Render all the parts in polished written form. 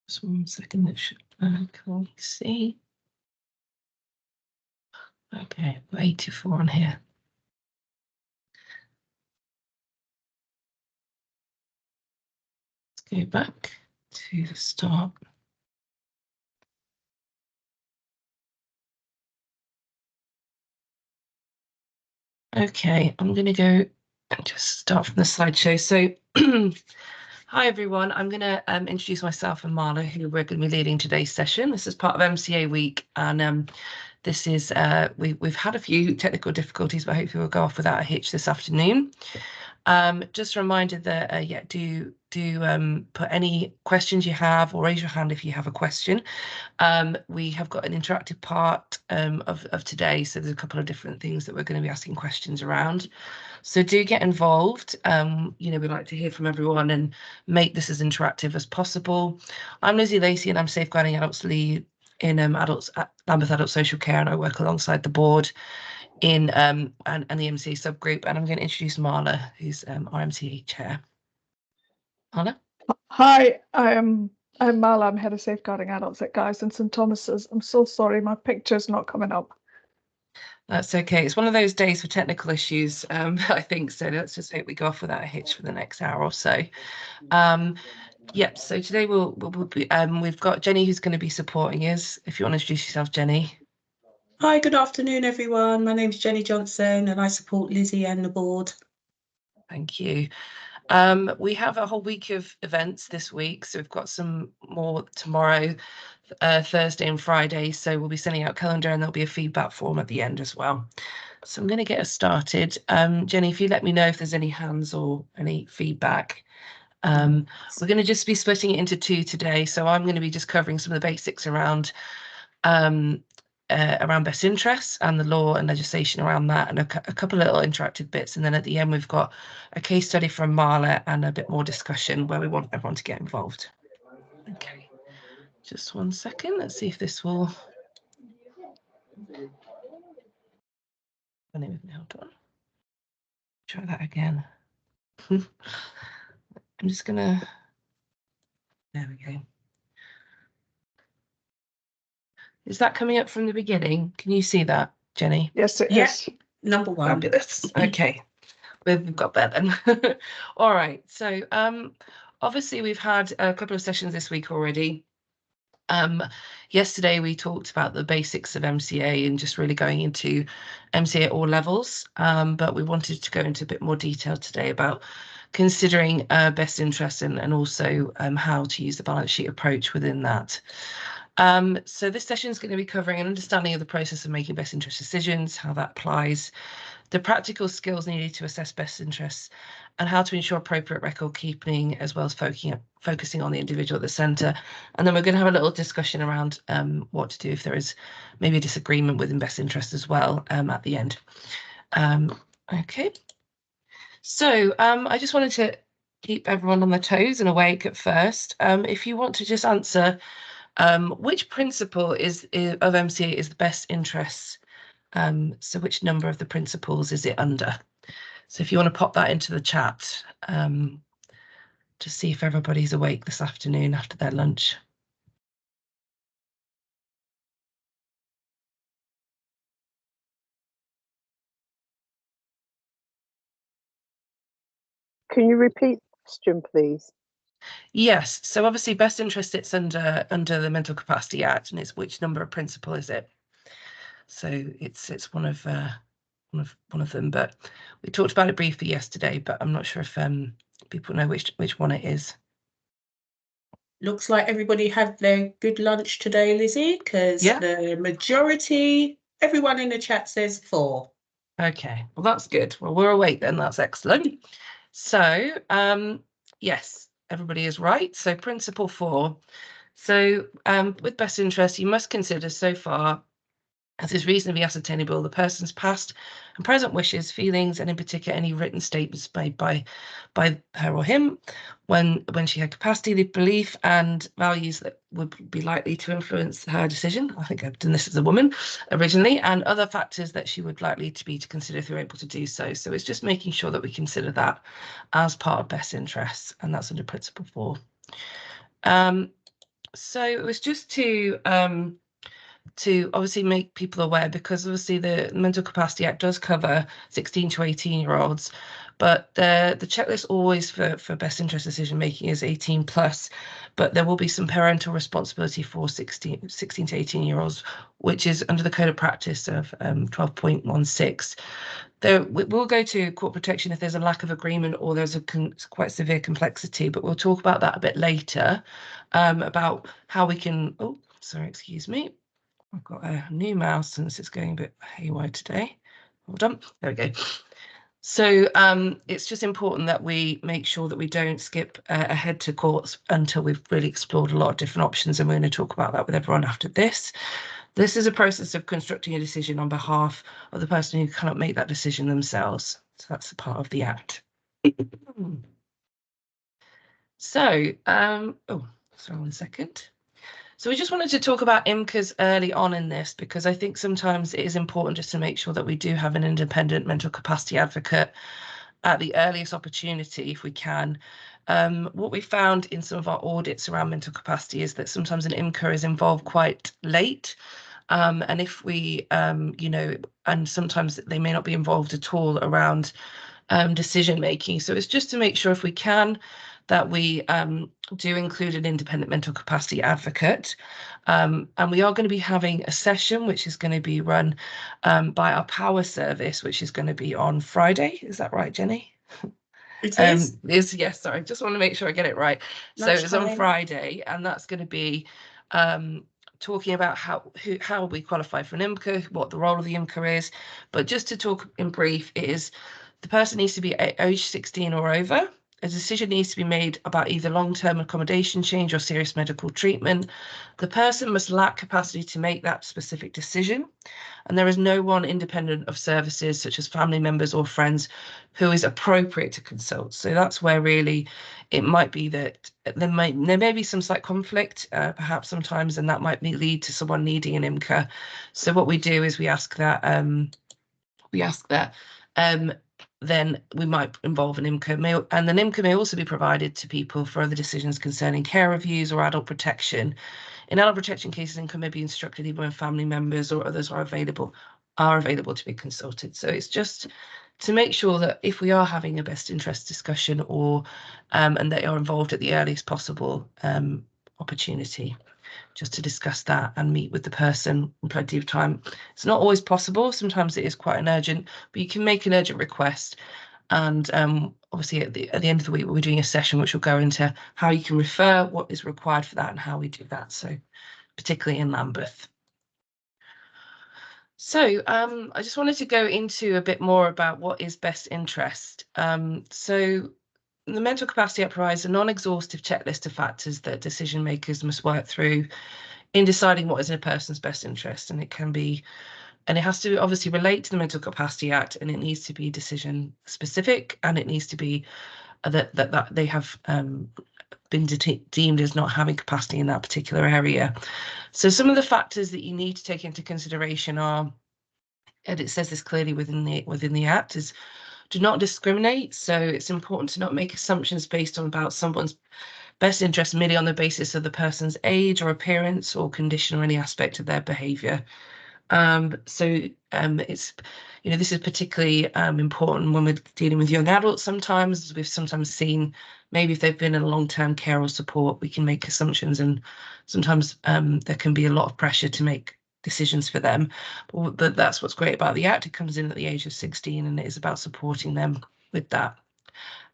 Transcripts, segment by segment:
Just 1 second, it should, can we see? Okay, 84 on here. Let's go back to the start. Okay, I'm going to go and just start from the slideshow. So, hi everyone, I'm going to introduce myself and Marla, who we're going to be leading today's session. This is part of MCA week, and this is, we've had a few technical difficulties, but hopefully we'll go off without a hitch this afternoon. Just a reminder that, do put any questions you have, or raise your hand if you have a question. We have got an interactive part of today, so there's a couple of different things that we're going to be asking questions around. So do get involved. We'd like to hear from everyone and make this as interactive as possible. I'm Lizzie Lacey, and I'm Safeguarding Adults Lead in Lambeth Adult Social Care, and I work alongside the board in and the MCA subgroup. And I'm going to introduce Marla, who's our MCA chair. Marla? Hi, I'm Marla. I'm head of Safeguarding Adults at Guy's and St Thomas's. I'm so sorry, my picture's not coming up. That's okay. It's one of those days for technical issues, I think. So let's just hope we go off without a hitch for the next hour or so. Yep. So today we'll be, we've got Jenny who's going to be supporting us. If you want to introduce yourself, Jenny. Hi, good afternoon, everyone. My name's Jenny Johnson, and I support Lizzie and the board. Thank you. We have a whole week of events this week, so we've got some more tomorrow, Thursday and Friday. So we'll be sending out a calendar, and there'll be a feedback form at the end as well. So I'm going to get us started. Jenny, if you let me know if there's any hands or any feedback. We're going to just be splitting it into two today. So I'm going to be just covering some of the basics around best interests and the law and legislation around that, and a couple of little interactive bits. And then at the end, we've got a case study from Marla and a bit more discussion where we want everyone to get involved. Okay, just 1 second. Let's see if this will. Hold on. Try that again. I'm just gonna. There we go. Is that coming up from the beginning? Can you see that, Jenny? Yes, it is. Number one. Fabulous. Okay, we've got that then. All right. So obviously we've had a couple of sessions this week already. Yesterday we talked about the basics of MCA and just really going into MCA at all levels, but we wanted to go into a bit more detail today about considering best interests and also how to use the balance sheet approach within that. So this session is going to be covering an understanding of the process of making best interest decisions, how that applies, the practical skills needed to assess best interests, and how to ensure appropriate record keeping, as well as focusing on the individual at the centre. And then we're going to have a little discussion around what to do if there is maybe a disagreement within best interest as well at the end. Okay. So I just wanted to keep everyone on their toes and awake at first. If you want to just answer which principle of MCA is the best interests? So which number of the principles is it under? So if you want to pop that into the chat, to see if everybody's awake this afternoon after their lunch. Can you repeat the question, please? Yes. So obviously, best interest sits under the Mental Capacity Act, and it's which number of principle is it? So it's one of them. But we talked about it briefly yesterday, but I'm not sure if people know which one it is. Looks like everybody had their good lunch today, Lizzie, because the majority, everyone in the chat says 4. Okay, well, that's good. Well, we're awake then. That's excellent. So, yes, everybody is right. So principle 4. So with best interest, you must consider so far as is reasonably ascertainable the person's past and present wishes, feelings, and in particular any written statements made by her or him when she had capacity, the belief and values that would be likely to influence her decision. I think I've done this as a woman originally, and other factors that she would likely to be to consider if you're able to do so. So it's just making sure that we consider that as part of best interests, and that's under principle 4. So it was just to obviously make people aware, because obviously the Mental Capacity Act does cover 16 to 18-year-olds, but the checklist always for best interest decision making is 18 plus, but there will be some parental responsibility for 16 to 18-year-olds, which is under the Code of Practice of 12.16. We'll go to court protection if there's a lack of agreement or there's a quite severe complexity, but we'll talk about that a bit later, about how we can, oh, sorry, excuse me. I've got a new mouse since it's going a bit haywire today. Hold on, there we go. So it's just important that we make sure that we don't skip ahead to courts until we've really explored a lot of different options, and we're going to talk about that with everyone after this. This is a process of constructing a decision on behalf of the person who cannot make that decision themselves. So that's a part of the Act. So, oh, sorry, 1 second. So we just wanted to talk about MCAs early on in this, because I think sometimes it is important just to make sure that we do have an independent mental capacity advocate at the earliest opportunity if we can. What we found in some of our audits around mental capacity is that sometimes an MCA is involved quite late. And if we, you know, and sometimes they may not be involved at all around decision making. So it's just to make sure if we can that we do include an independent mental capacity advocate. And we are going to be having a session which is going to be run by our Power service, which is going to be on Friday. Is that right, Jenny? It is. Yes, sorry, just want to make sure I get it right. So it's on Friday, and that's going to be talking about how we qualify for an IMCA, what the role of the IMCA is. But just to talk in brief, it is the person needs to be age 16 or over. A decision needs to be made about either long-term accommodation change or serious medical treatment. The person must lack capacity to make that specific decision, and there is no one independent of services such as family members or friends who is appropriate to consult. So that's where really it might be that there may be some slight conflict, perhaps sometimes, and that might lead to someone needing an IMCA. So what we do is we ask that then we might involve an IMCA, and an IMCA may also be provided to people for other decisions concerning care reviews or adult protection. In adult protection cases, IMCA may be instructed even when family members or others are available to be consulted. So it's just to make sure that if we are having a best interest discussion, or and they are involved at the earliest possible opportunity, just to discuss that and meet with the person in plenty of time. It's not always possible. Sometimes it is quite an urgent, but you can make an urgent request. And obviously at the end of the week, we're doing a session which will go into how you can refer, what is required for that, and how we do that. So particularly in Lambeth. So I just wanted to go into a bit more about what is best interest. So the Mental Capacity Act provides a non-exhaustive checklist of factors that decision makers must work through in deciding what is in a person's best interest, and it has to obviously relate to the Mental Capacity Act, and it needs to be decision specific, and it needs to be that they have been deemed as not having capacity in that particular area. So some of the factors that you need to take into consideration are, and it says this clearly within the Act, is do not discriminate. So it's important to not make assumptions based on about someone's best interest merely on the basis of the person's age or appearance or condition or any aspect of their behaviour. It's, you know, this is particularly important when we're dealing with young adults. Sometimes we've seen maybe if they've been in long-term care or support, we can make assumptions, and sometimes there can be a lot of pressure to make decisions for them. But that's what's great about the Act. It comes in at the age of 16, and it is about supporting them with that.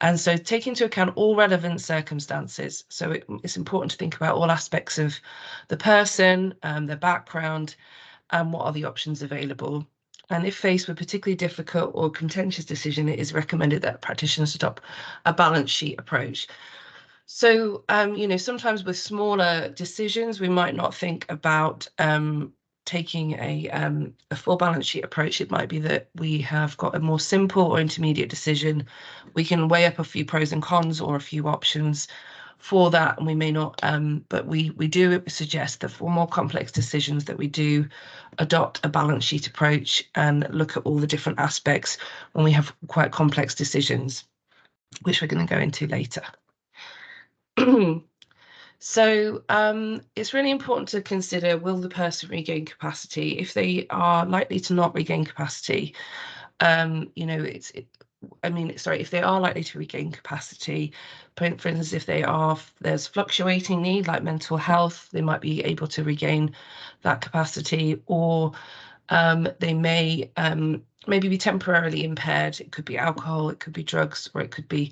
And so take into account all relevant circumstances. So it's important to think about all aspects of the person, their background, and what are the options available. And if faced with particularly difficult or contentious decision, it is recommended that practitioners adopt a balance sheet approach. So, you know, sometimes with smaller decisions, we might not think about taking a full balance sheet approach. It might be that we have got a more simple or intermediate decision. We can weigh up a few pros and cons or a few options for that, and we may not, but we do suggest that for more complex decisions that we do adopt a balance sheet approach and look at all the different aspects when we have quite complex decisions, which we're going to go into later. So it's really important to consider, will the person regain capacity? If they are likely to not regain capacity, you know, if they are likely to regain capacity, for instance, if there's fluctuating need like mental health, they might be able to regain that capacity, or they may maybe be temporarily impaired. It could be alcohol, it could be drugs, or it could be,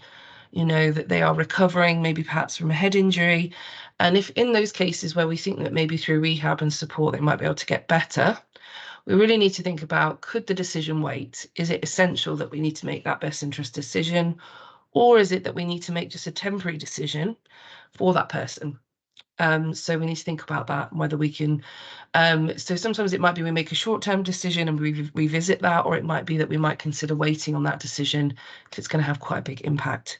you know, that they are recovering, maybe perhaps from a head injury. And if in those cases where we think that maybe through rehab and support they might be able to get better, we really need to think about, could the decision wait? Is it essential that we need to make that best interest decision? Or is it that we need to make just a temporary decision for that person? So we need to think about that and whether we can. So sometimes it might be we make a short-term decision and we revisit that, or it might be that we might consider waiting on that decision if it's going to have quite a big impact.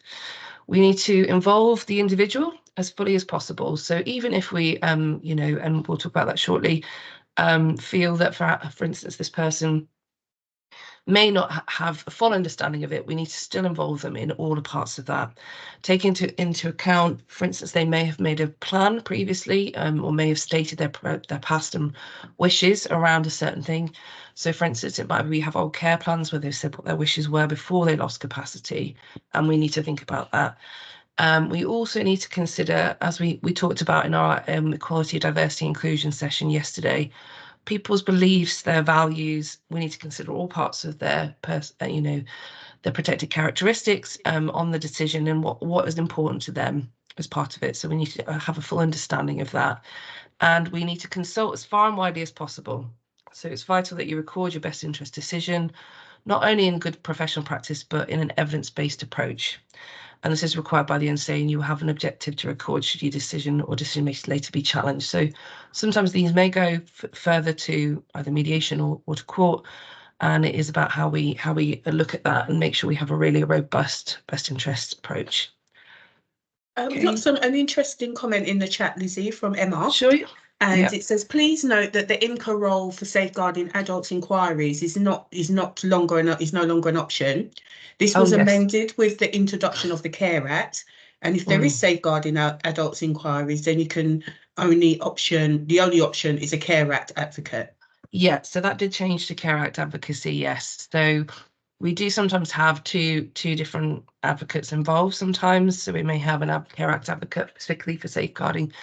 We need to involve the individual as fully as possible. So even if we, you know, and we'll talk about that shortly, feel that for instance, this person may not have a full understanding of it, we need to still involve them in all the parts of that. Take into account, for instance, they may have made a plan previously, or may have stated their past and wishes around a certain thing. So for instance, it might be we have old care plans where they've said what their wishes were before they lost capacity, and we need to think about that. We also need to consider, as we talked about in our equality, diversity, inclusion session yesterday, people's beliefs, their values. We need to consider all parts of their you know, their protected characteristics on the decision, and what is important to them as part of it. So we need to have a full understanding of that, and we need to consult as far and widely as possible. So it's vital that you record your best interest decision, not only in good professional practice, but in an evidence-based approach. And this is required by the MCA, and you have an objective to record should your decision or decision making later be challenged. So sometimes these may go further to either mediation or to court, and it is about how we look at that and make sure we have a really robust best interest approach. We've got an interesting comment in the chat, Lizzie, from Emma. Sure. And it says, please note that the IMCA role for safeguarding adults inquiries is no longer an option. This was amended with the introduction of the Care Act. And if there is safeguarding adults inquiries, then you can the only option is a Care Act advocate. Yeah, so that did change to Care Act advocacy, yes. So we do sometimes have two different advocates involved sometimes. So we may have an Care Act advocate, particularly for safeguarding.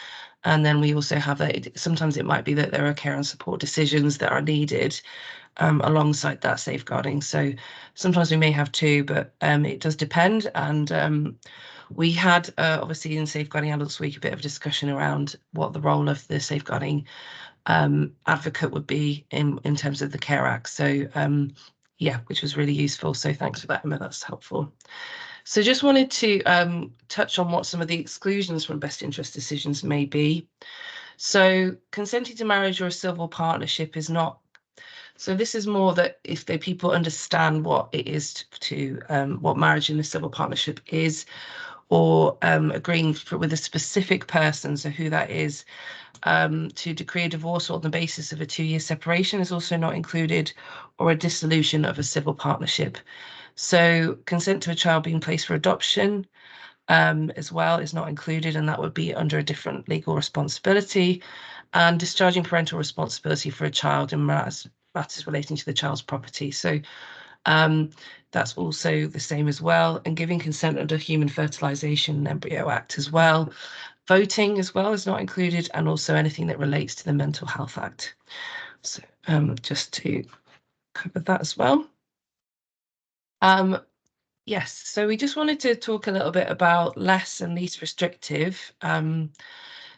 And then we also have sometimes it might be that there are care and support decisions that are needed alongside that safeguarding. So sometimes we may have two, but it does depend. And we had obviously in Safeguarding Adults Week a bit of discussion around what the role of the safeguarding advocate would be in terms of the Care Act. So yeah, which was really useful. So thanks for that, Emma, that's helpful. So just wanted to touch on what some of the exclusions from best interest decisions may be. So consenting to marriage or a civil partnership is not. So this is more that if the people understand what it is to what marriage in a civil partnership is, or agreeing with a specific person, so who that is, to decree a divorce on the basis of a 2-year separation is also not included, or a dissolution of a civil partnership. So consent to a child being placed for adoption as well is not included, and that would be under a different legal responsibility. And discharging parental responsibility for a child in matters relating to the child's property. So that's also the same as well. And giving consent under Human Fertilisation and Embryo Act as well. Voting as well is not included, and also anything that relates to the Mental Health Act. So just to cover that as well. Yes, so we just wanted to talk a little bit about less and least restrictive.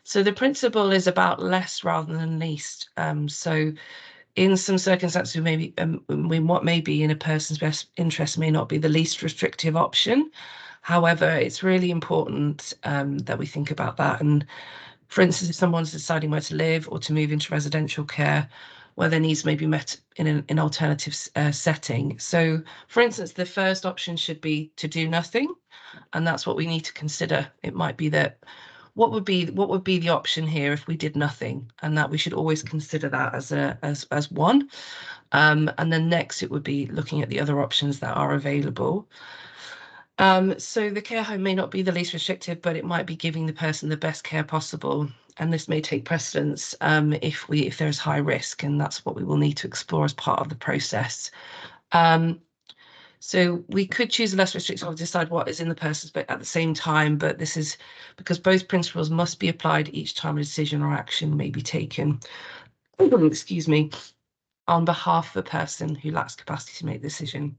So the principle is about less rather than least. So in some circumstances, maybe what may be in a person's best interest may not be the least restrictive option. However, it's really important that we think about that. And for instance, if someone's deciding where to live or to move into residential care, where their needs may be met in an alternative setting. So, for instance, the first option should be to do nothing, and that's what we need to consider. It might be that what would be the option here if we did nothing, and that we should always consider that as one. And then next, it would be looking at the other options that are available. So the care home may not be the least restrictive, but it might be giving the person the best care possible. And this may take precedence if there's high risk, and that's what we will need to explore as part of the process. So we could choose a less restrictive or decide what is in the person's but at the same time, but this is because both principles must be applied each time a decision or action may be taken, excuse me, on behalf of the person who lacks capacity to make the decision.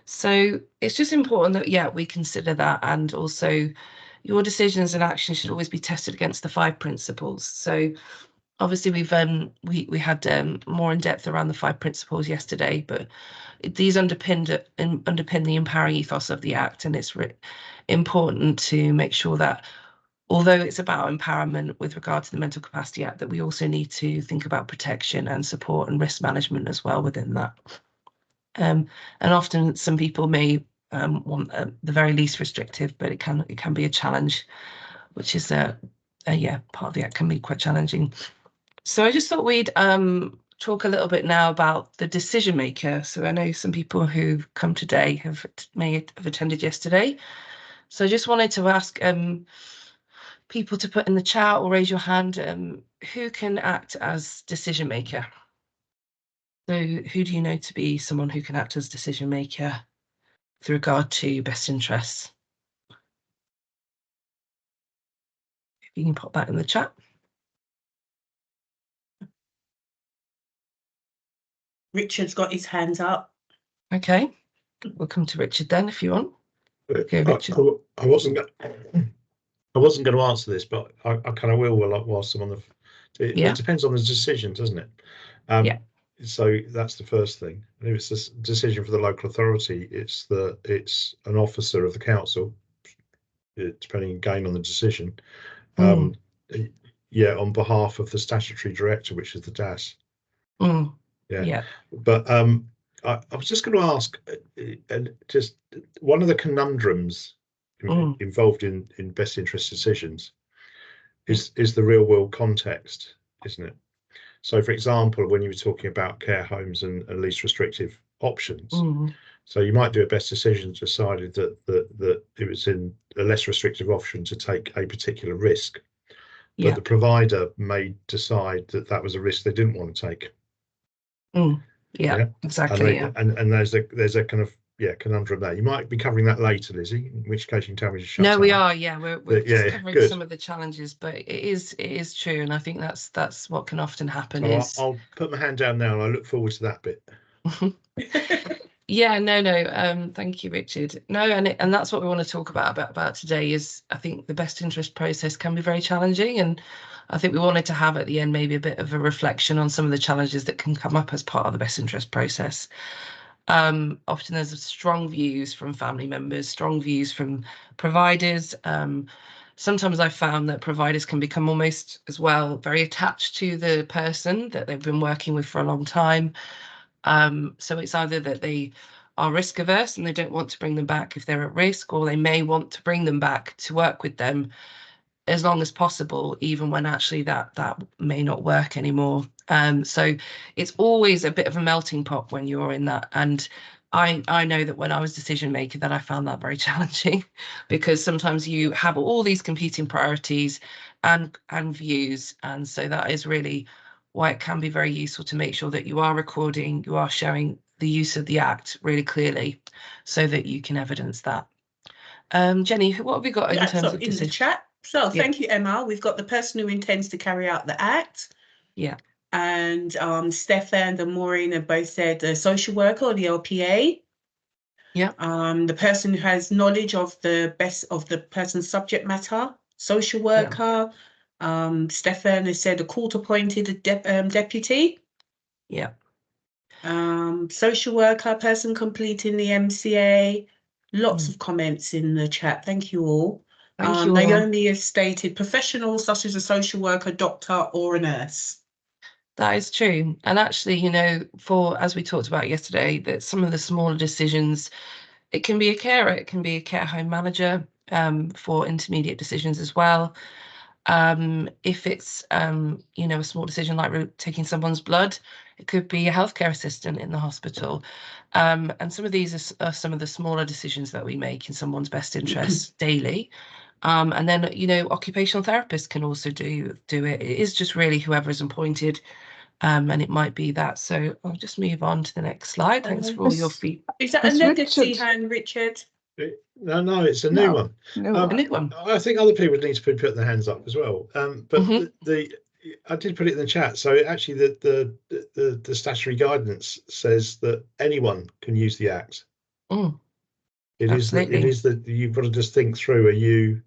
So it's just important that, yeah, we consider that, and also your decisions and actions should always be tested against the 5 principles. So obviously we had more in depth around the 5 principles yesterday, but these underpin the empowering ethos of the Act, and it's important to make sure that although it's about empowerment with regard to the Mental Capacity Act, that we also need to think about protection and support and risk management as well within that. And often some people may want the very least restrictive, but it can be a challenge, which is yeah, part of the Act can be quite challenging. So I just thought we'd talk a little bit now about the decision maker. So I know some people who've come today may have attended yesterday. So I just wanted to ask people to put in the chat or raise your hand, who can act as decision maker? So who do you know to be someone who can act as decision maker with regard to best interests? If you can pop that in the chat. Richard's got his hands up. Okay, we'll come to Richard then if you want. Okay, Richard. I wasn't going to answer this, but I kind of will whilst I'm on the. It depends on the decision, doesn't it? Yeah. So that's the first thing. And if it's a decision for the local authority, it's an officer of the council, depending again on the decision. Yeah, on behalf of the statutory director, which is the DAS. Yeah. But I was just going to ask, and just one of the conundrums involved in best interest decisions is the real world context, isn't it? So, for example, when you were talking about care homes and least restrictive options, so you might do a best decision decided that it was in a less restrictive option to take a particular risk, but the provider may decide that was a risk they didn't want to take. Yeah, exactly. And there's a kind of conundrum there. You might be covering that later, Lizzie, in which case you can tell me to shut No, up. we are. Yeah, we're just covering some of the challenges, but it is true, and I think that's what can often happen. So I'll put my hand down now, and I look forward to that bit. Yeah, no. Thank you, Richard. No, and that's what we want to talk about today. Is I think the best interest process can be very challenging, and I think we wanted to have at the end maybe a bit of a reflection on some of the challenges that can come up as part of the best interest process. Often there's strong views from family members, strong views from providers. Sometimes I've found that providers can become almost as well very attached to the person that they've been working with for a long time. So it's either that they are risk averse and they don't want to bring them back if they're at risk, or they may want to bring them back to work with them as long as possible, even when actually that may not work anymore. So it's always a bit of a melting pot when you're in that. And I know that when I was decision maker that I found that very challenging, because sometimes you have all these competing priorities and views. And so that is really why it can be very useful to make sure that you are recording, you are showing the use of the Act really clearly so that you can evidence that. Jenny, what have we got in terms of in the chat? So thank you, Emma. We've got the person who intends to carry out the Act. Yeah. And Stefan and Maureen have both said the social worker or the LPA. Yeah. The person who has knowledge of the person's subject matter, social worker. Yeah. Stefan has said a court-appointed deputy. Yeah. Social worker, person completing the MCA. Lots of comments in the chat. Thank you all. Thank you all. Naomi has stated professionals such as a social worker, doctor, or a nurse. That is true. And actually, as we talked about yesterday, that some of the smaller decisions, it can be a carer, it can be a care home manager for intermediate decisions as well. If it's, a small decision like taking someone's blood, It could be a healthcare assistant in the hospital. And some of these are some of the smaller decisions that we make in someone's best interests daily. And then, you know, occupational therapists can also do it. It is just really whoever is appointed, and it might be that. So I'll just move on to the next slide. Thanks for all your feedback. Is that a legacy hand, Richard? No, it's a new one. A new one. I think other people need to put their hands up as well. But I did put it in the chat. So actually, the statutory guidance says that anyone can use the Act. It is that you've got to just think through: are you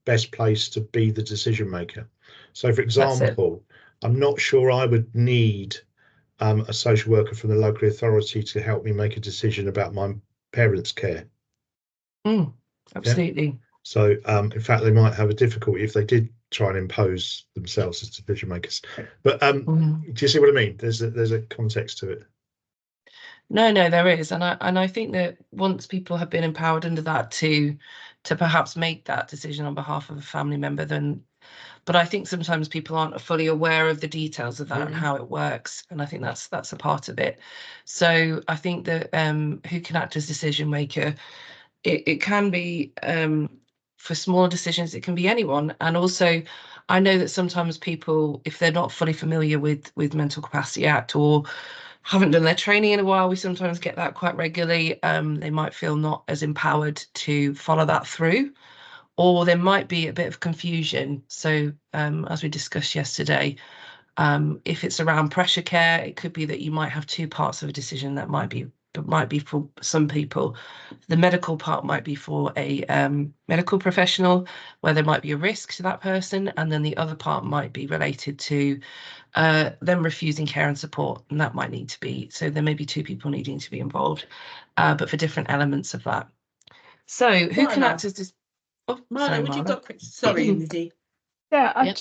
best placed to be the decision maker? So, for example, I'm not sure I would need a social worker from the local authority to help me make a decision about my parents' care. Absolutely. Yeah? So, in fact, they might have a difficulty if they did try and impose themselves as decision makers. But do you see what I mean? There's a context to it. No, there is, and I think that once people have been empowered under that to perhaps make that decision on behalf of a family member, then. But I think sometimes people aren't fully aware of the details of that and how it works, and I think that's a part of it. So I think that who can act as decision maker, it can be for small decisions, it can be anyone. And also, I know that sometimes people, if they're not fully familiar with Mental Capacity Act or haven't done their training in a while, we sometimes get that quite regularly. They might feel not as empowered to follow that through. Or there might be a bit of confusion. So as we discussed yesterday, if it's around pressure care, it could be that you might have two parts of a decision that might be for some people. The medical part might be for a medical professional, where there might be a risk to that person, and then the other part might be related to them refusing care and support, and that might need to be. So there may be two people needing to be involved, but for different elements of that. So who can act as this? Marla, would you go quick? Sorry, Lizzie. Yeah, I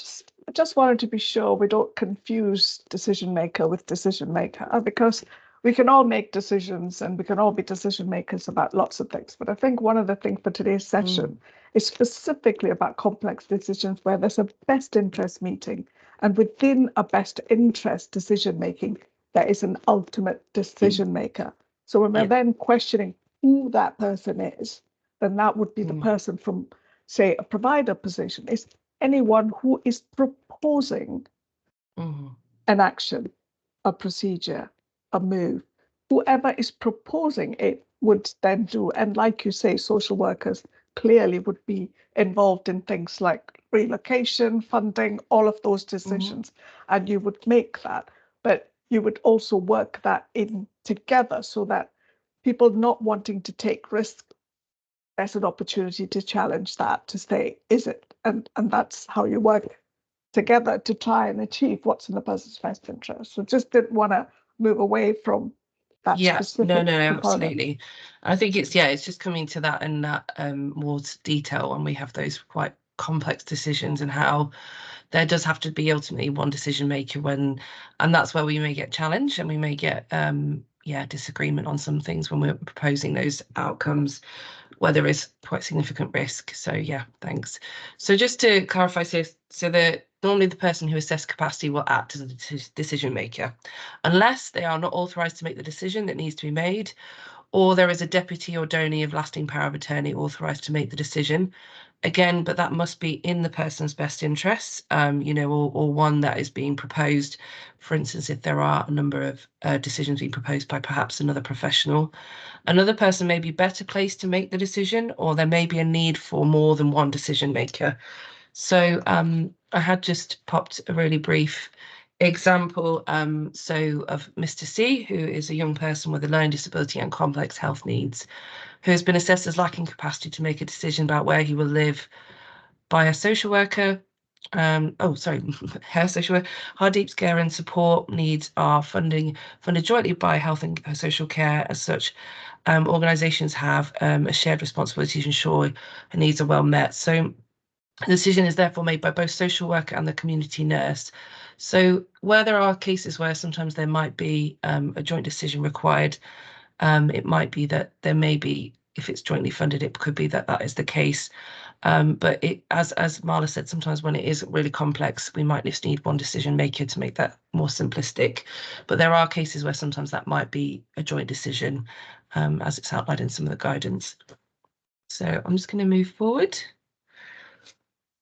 just wanted to be sure we don't confuse decision maker with decision maker, because we can all make decisions and we can all be decision makers about lots of things. But I think one of the things for today's session is specifically about complex decisions where there's a best interest meeting, and within a best interest decision making, there is an ultimate decision maker. So when we're then questioning who that person is, then that would be the person from, say, a provider position. Is anyone who is proposing an action, a procedure, a move. Whoever is proposing it would then do. And like you say, social workers clearly would be involved in things like relocation, funding, all of those decisions. And you would make that. But you would also work that in together so that people not wanting to take risks, there's an opportunity to challenge that, to say, is it? And that's how you work together to try and achieve what's in the person's best interest. So just didn't want to move away from that specific no, component. absolutely. I think it's just coming to that in that more detail when we have those quite complex decisions, and how there does have to be ultimately one decision maker and that's where we may get challenged and we may get disagreement on some things when we're proposing those outcomes where there is quite significant risk. So thanks. So just to clarify, so that normally the person who assesses capacity will act as a decision maker unless they are not authorised to make the decision that needs to be made, or there is a deputy or donee of lasting power of attorney authorised to make the decision. Again, but that must be in the person's best interests, or one that is being proposed. For instance, if there are a number of decisions being proposed by perhaps another professional, another person may be better placed to make the decision, or there may be a need for more than one decision maker. So I had just popped a really brief example of Mr. C, who is a young person with a learning disability and complex health needs, who has been assessed as lacking capacity to make a decision about where he will live by a social worker. Her social worker. Hardeep's care and support needs are funded jointly by Health and Social Care. As such, organisations have a shared responsibility to ensure her needs are well met. So the decision is therefore made by both social worker and the community nurse. So where there are cases where sometimes there might be a joint decision required, it might be that there may be if it's jointly funded, it could be that that is the case. But as Marla said, sometimes when it is really complex, we might just need one decision maker to make that more simplistic. But there are cases where sometimes that might be a joint decision, as it's outlined in some of the guidance. So I'm just going to move forward.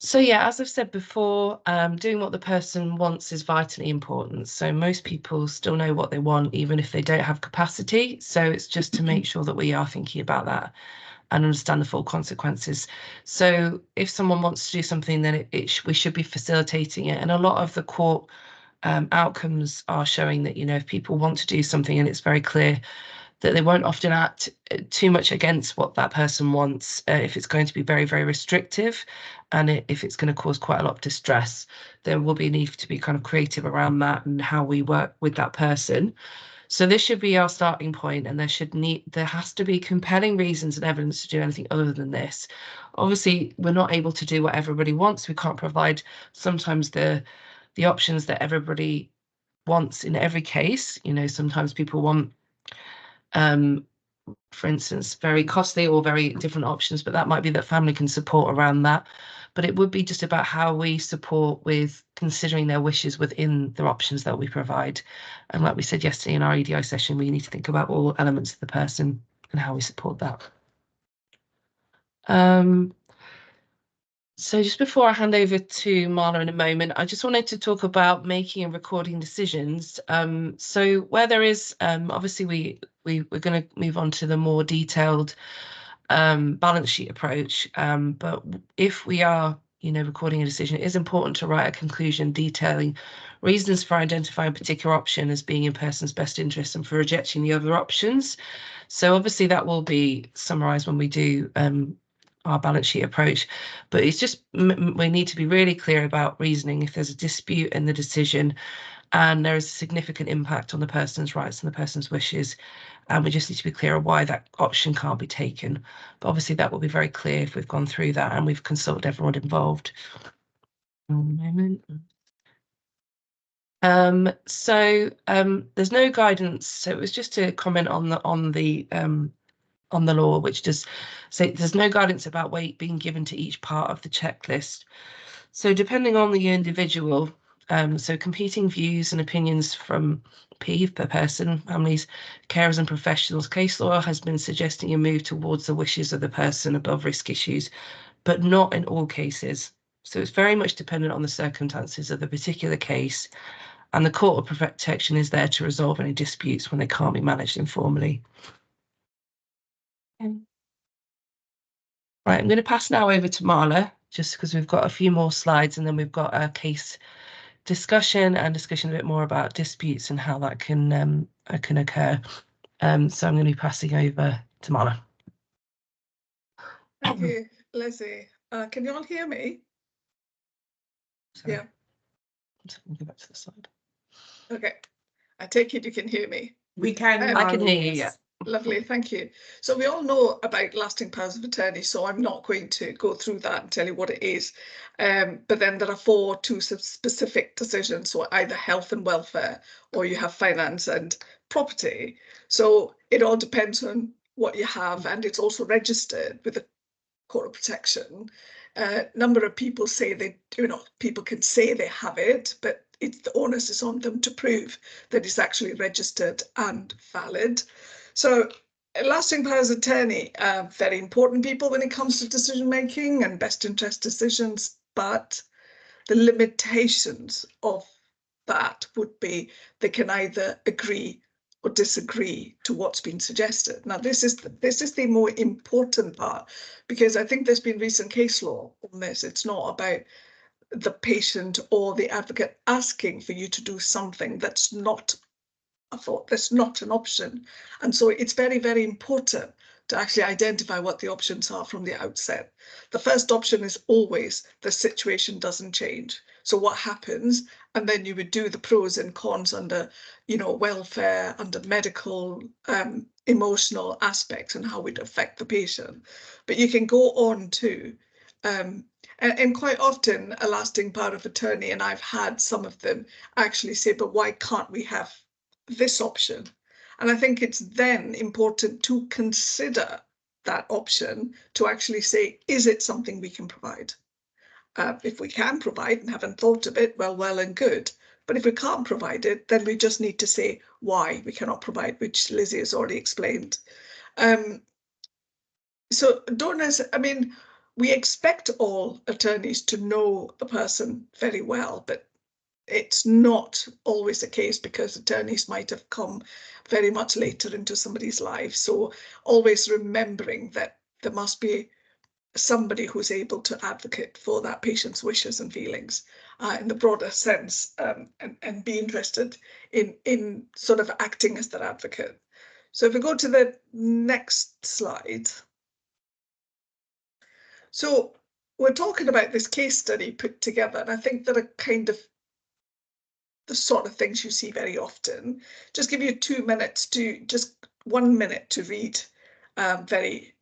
So yeah, as I've said before, doing what the person wants is vitally important. So most people still know what they want, even if they don't have capacity. So it's just to make sure that we are thinking about that and understand the full consequences. So if someone wants to do something, then we should be facilitating it. And a lot of the court outcomes are showing that, you know, if people want to do something and it's very clear that they won't often act too much against what that person wants, if it's going to be very, very restrictive, and if it's going to cause quite a lot of distress, there will be a need to be kind of creative around that and how we work with that person. So this should be our starting point, and there has to be compelling reasons and evidence to do anything other than this. Obviously, we're not able to do what everybody wants. We can't provide sometimes the options that everybody wants in every case. You know, sometimes people want, for instance, very costly or very different options, but that might be that family can support around that. But it would be just about how we support with considering their wishes within the options that we provide. And like we said yesterday in our EDI session, we need to think about all elements of the person and how we support that. So just before I hand over to Marla in a moment, I just wanted to talk about making and recording decisions. So where there is, obviously we're going to move on to the more detailed balance sheet approach. But if we are, you know, recording a decision, it is important to write a conclusion detailing reasons for identifying a particular option as being in person's best interest and for rejecting the other options. So obviously that will be summarised when we do our balance sheet approach, but it's just we need to be really clear about reasoning if there's a dispute in the decision and there is a significant impact on the person's rights and the person's wishes, and we just need to be clear on why that option can't be taken. But obviously that will be very clear if we've gone through that and we've consulted everyone involved. One moment. There's no guidance, so it was just to comment on the law, which does say there's no guidance about weight being given to each part of the checklist. So depending on the individual, so competing views and opinions from per person, families, carers and professionals, case law has been suggesting a move towards the wishes of the person above risk issues, but not in all cases. So it's very much dependent on the circumstances of the particular case, and the Court of Protection is there to resolve any disputes when they can't be managed informally. Right, I'm going to pass now over to Marla, just because we've got a few more slides and then we've got a case discussion and discussion a bit more about disputes and how that can occur. So I'm going to be passing over to Marla. Thank you, Lizzie. Can you all hear me? Sorry. Yeah. So I'm going to go back to the slide. Okay. I take it you can hear me. We can. I can hear you, yeah. Lovely, thank you. So we all know about lasting powers of attorney, so I'm not going to go through that and tell you what it is. But then there are two specific decisions, so either health and welfare, or you have finance and property. So it all depends on what you have, and it's also registered with the Court of Protection. Number of people say people can say they have it, but the onus is on them to prove that it's actually registered and valid. So lasting powers of attorney are very important people when it comes to decision making and best interest decisions, but the limitations of that would be they can either agree or disagree to what's been suggested. Now, this is the more important part, because I think there's been recent case law on this. It's not about the patient or the advocate asking for you to do something that's not that's not an option. And so it's very, very important to actually identify what the options are from the outset. The first option is always the situation doesn't change. So what happens? And then you would do the pros and cons under, welfare, under medical, emotional aspects and how it would affect the patient. But you can go on to, and quite often a lasting power of attorney, and I've had some of them actually say, but why can't we have this option? And I think it's then important to consider that option to actually say, is it something we can provide? If we can provide and haven't thought of it, well and good. But if we can't provide it, then we just need to say why we cannot provide, which Lizzie has already explained. So donors, I mean, we expect all attorneys to know the person very well, but it's not always the case because attorneys might have come very much later into somebody's life. So always remembering that there must be somebody who's able to advocate for that patient's wishes and feelings in the broader sense, and be interested in sort of acting as their advocate. So if we go to the next slide. So we're talking about this case study put together, and I think that are kind of the sort of things you see very often. Just give you 2 minutes to, just 1 minute to read very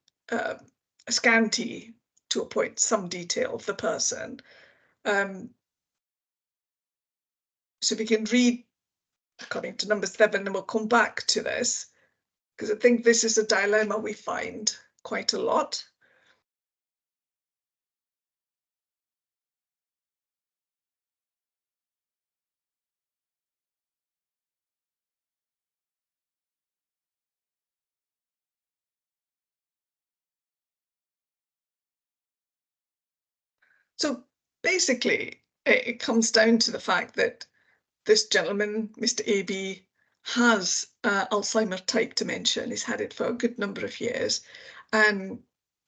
scanty to a point, some detail of the person. So we can read according to number 7, and we'll come back to this, because I think this is a dilemma we find quite a lot. So basically, it comes down to the fact that this gentleman, Mr. AB, has Alzheimer type dementia, and he's had it for a good number of years. And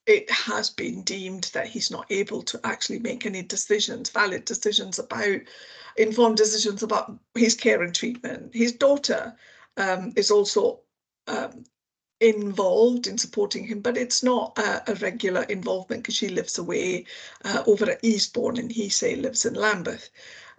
it has been deemed that he's not able to actually make any decisions, valid decisions about, informed decisions about his care and treatment. His daughter is also involved in supporting him, but it's not a regular involvement because she lives away over at Eastbourne, and he, say, lives in Lambeth.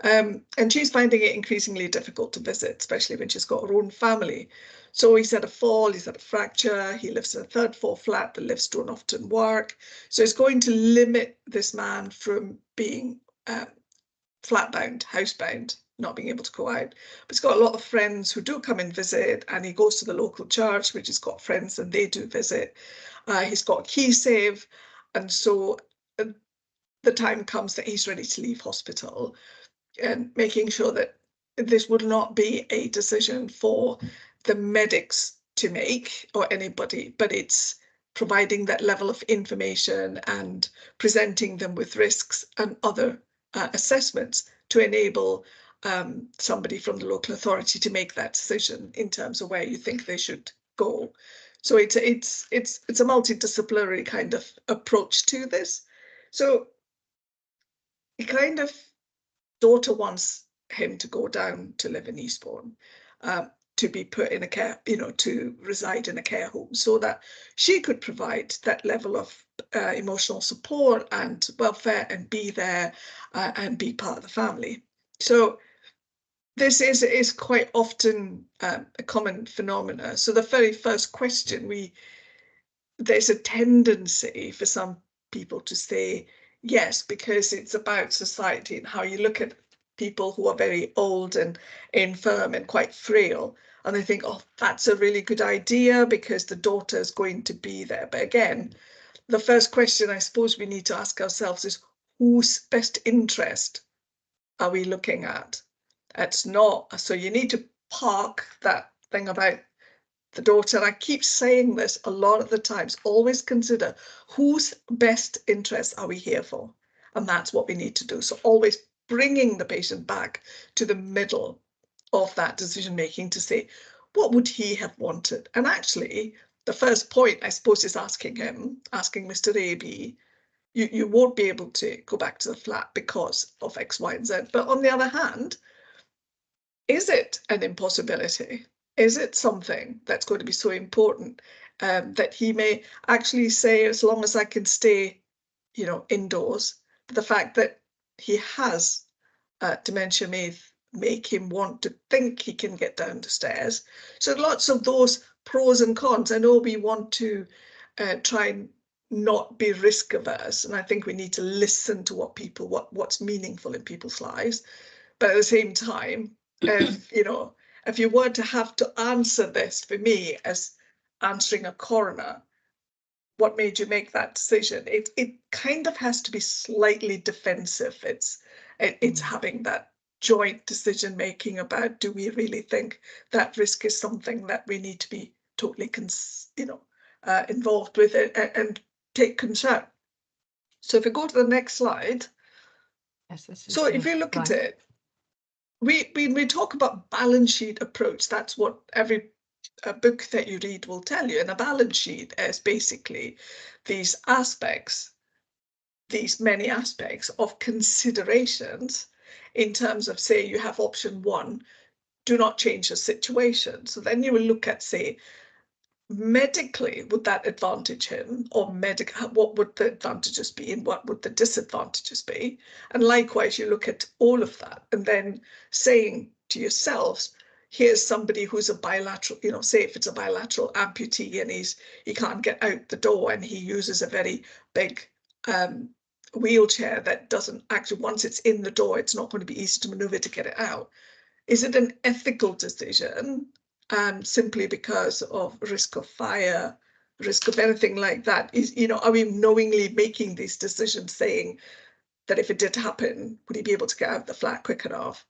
And she's finding it increasingly difficult to visit, especially when she's got her own family. So he's had a fall, he's had a fracture, he lives in a 3rd floor flat, the lifts don't often work. So it's going to limit this man from being flat-bound, housebound, not being able to go out. But he's got a lot of friends who do come and visit, and he goes to the local church, which has got friends, and they do visit. He's got a key save, and so the time comes that he's ready to leave hospital, and making sure that this would not be a decision for the medics to make or anybody, but it's providing that level of information and presenting them with risks and other assessments to enable somebody from the local authority to make that decision in terms of where you think they should go. So it's a multidisciplinary kind of approach to this. So he kind of, daughter wants him to go down to live in Eastbourne, to be put in a care, to reside in a care home, so that she could provide that level of emotional support and welfare, and be there and be part of the family. So this is quite often a common phenomena. So the very first question, there's a tendency for some people to say yes, because it's about society and how you look at people who are very old and infirm and quite frail, and they think, oh, that's a really good idea because the daughter is going to be there. But again, the first question I suppose we need to ask ourselves is, whose best interest are we looking at? It's not, so you need to park that thing about the daughter. I keep saying this a lot of the times, always consider whose best interests are we here for, and that's what we need to do. So always bringing the patient back to the middle of that decision making to say, what would he have wanted? And actually the first point, I suppose, is asking Mr. AB, you won't be able to go back to the flat because of X, Y, and Z. But on the other hand, is it an impossibility? Is it something that's going to be so important that he may actually say, as long as I can stay, indoors? But the fact that he has dementia may make him want to think he can get down the stairs. So lots of those pros and cons. I know we want to try and not be risk averse, and I think we need to listen to what's meaningful in people's lives. But at the same time, if you were to have to answer this for me as answering a coroner, what made you make that decision? It kind of has to be slightly defensive. It's having that joint decision making about, do we really think that risk is something that we need to be totally involved with it and take concern. So if we go to the next slide. Yes, so if you look at it, we talk about balance sheet approach. That's what every book that you read will tell you. And a balance sheet is basically these aspects, these many aspects of considerations in terms of, say, you have option one, do not change the situation. So then you will look at, say, medically, would that advantage him, or what would the advantages be and what would the disadvantages be? And likewise, you look at all of that and then saying to yourselves, here's somebody who's a bilateral, say if it's a bilateral amputee and he can't get out the door and he uses a very big wheelchair that doesn't actually, once it's in the door, it's not going to be easy to maneuver to get it out. Is it an ethical decision simply because of risk of fire, risk of anything like that? Are we knowingly making these decisions saying that if it did happen, would he be able to get out of the flat quick enough?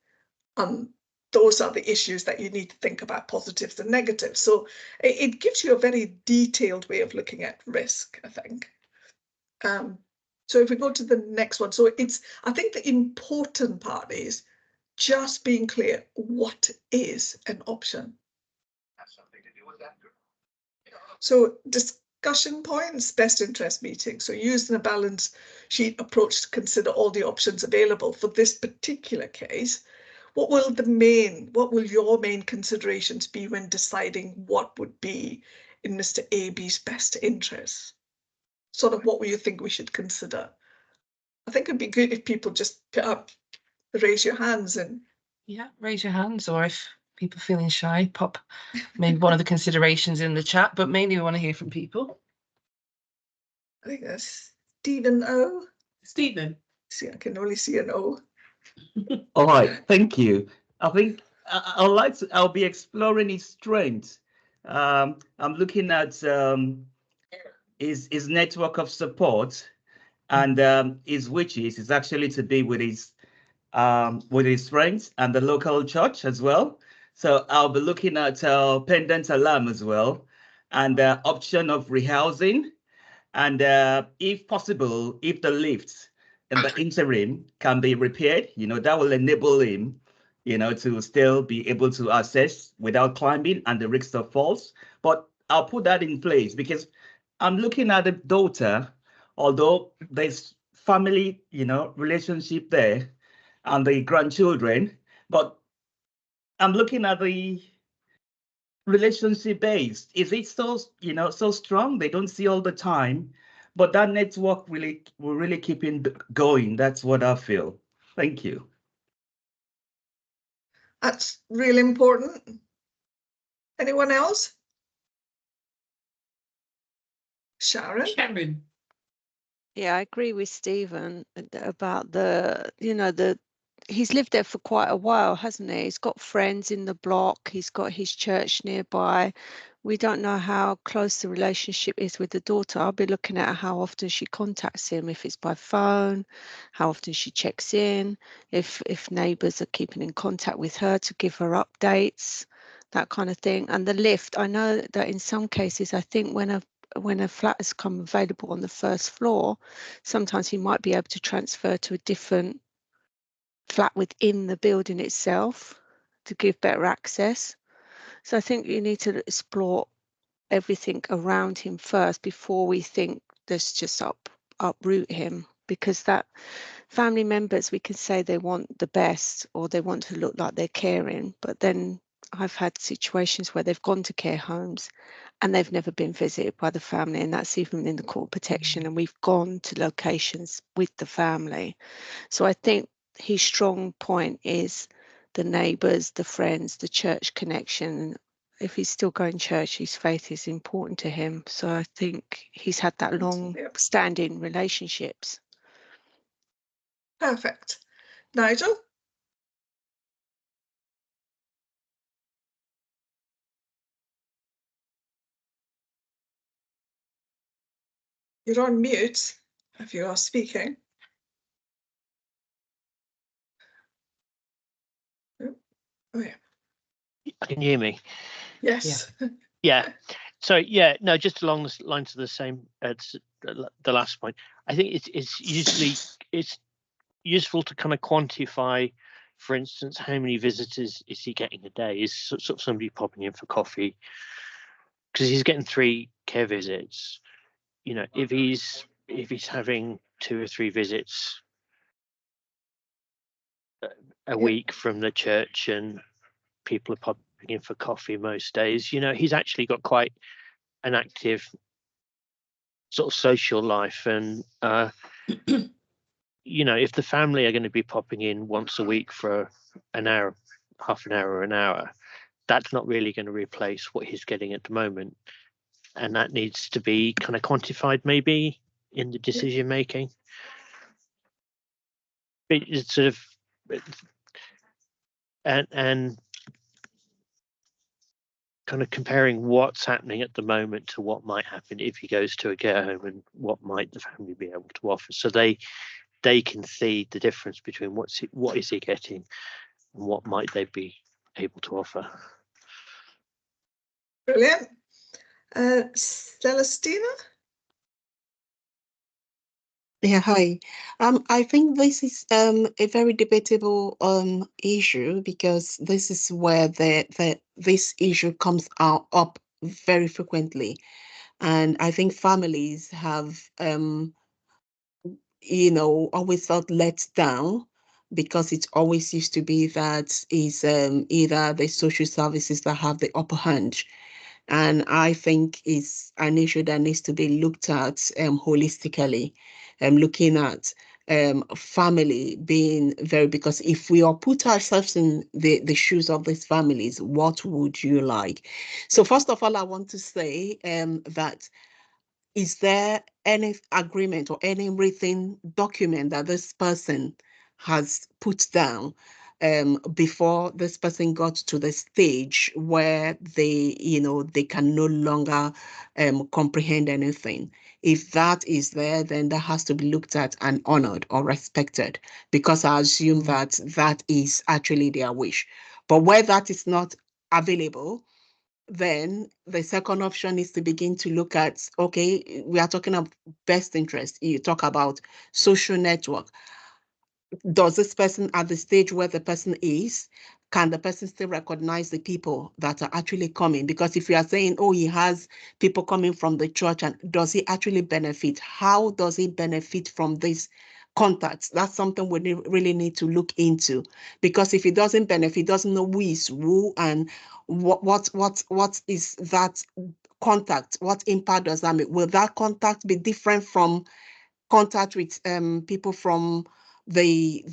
Those are the issues that you need to think about, positives and negatives. So it gives you a very detailed way of looking at risk, I think. So if we go to the next one, so I think the important part is just being clear, what is an option? Has something to do with that. So discussion points, best interest meeting. So using a balance sheet approach to consider all the options available for this particular case. What will your main considerations be when deciding what would be in Mr. AB's best interest? Sort of what will you think we should consider? I think it'd be good if people just raise your hands and raise your hands, or if people are feeling shy, pop maybe one of the considerations in the chat, but mainly we want to hear from people. I think that's Stephen O. Stephen. See, I can only see an O. All right, thank you. I think I'll be exploring his strengths. I'm looking at his network of support, and his wishes is actually to be with his friends and the local church as well. So I'll be looking at pendant alarm as well, and option of rehousing, and if possible, if the lifts in the interim can be repaired, that will enable him, to still be able to access without climbing and the risks of falls. But I'll put that in place because I'm looking at the daughter, although there's family, relationship there, and the grandchildren, but I'm looking at the relationship based. Is it so strong? They don't see all the time, but that network will really keep going. That's what I feel. Thank you. That's really important. Anyone else? Sharon? Yeah, I agree with Stephen about he's lived there for quite a while, hasn't he? He's got friends in the block. He's got his church nearby. We don't know how close the relationship is with the daughter. I'll be looking at how often she contacts him, if it's by phone, how often she checks in, if neighbours are keeping in contact with her to give her updates, that kind of thing. And the lift, I know that in some cases, I think when a flat has come available on the first floor, sometimes he might be able to transfer to a different flat within the building itself to give better access. So I think you need to explore everything around him first before we think let's just uproot him, because that family members, we can say they want the best or they want to look like they're caring, but then I've had situations where they've gone to care homes and they've never been visited by the family, and that's even in the court protection, and we've gone to locations with the family. So I think his strong point is the neighbours, the friends, the church connection. If he's still going to church, his faith is important to him. So I think he's had that long-standing relationships. Perfect. Nigel? You're on mute if you are speaking. Oh, yeah. Can you hear me? Yes. Yeah. So yeah, no, just along the lines of the same the last point. I think it's useful to kind of quantify, for instance, how many visitors is he getting a day? Is sort of somebody popping in for coffee? Because he's getting 3 care visits. You know, if he's having 2 or 3 visits a week from the church and people are popping in for coffee most days, you know, he's actually got quite an active sort of social life. And you know, if the family are going to be popping in once a week for an hour, half an hour or an hour, that's not really going to replace what he's getting at the moment, and that needs to be kind of quantified maybe in the decision making. It's sort of and kind of comparing what's happening at the moment to what might happen if he goes to a care home, and what might the family be able to offer, so they can see the difference between what is he getting and what might they be able to offer. Brilliant. Celestina? Yeah, hi. I think this is a very debatable issue, because this is where this issue comes up very frequently, and I think families have always felt let down, because it always used to be that is either the social services that have the upper hand. And I think it's an issue that needs to be looked at holistically, looking at family being very, because if we all put ourselves in the shoes of these families, what would you like? So first of all, I want to say that, is there any agreement or any written document that this person has put down before this person got to the stage where they can no longer comprehend anything? If that is there, then that has to be looked at and honored or respected, because I assume that that is actually their wish. But where that is not available, then the second option is to begin to look at, okay, we are talking about best interest. You talk about social network. Does this person, at the stage where the person is, can the person still recognize the people that are actually coming? Because if you are saying, oh, he has people coming from the church, and does he actually benefit? How does he benefit from this contacts? That's something we really need to look into, because if he doesn't benefit, doesn't know who is who, and what is that contact, what impact does that make? Will that contact be different from contact with people from the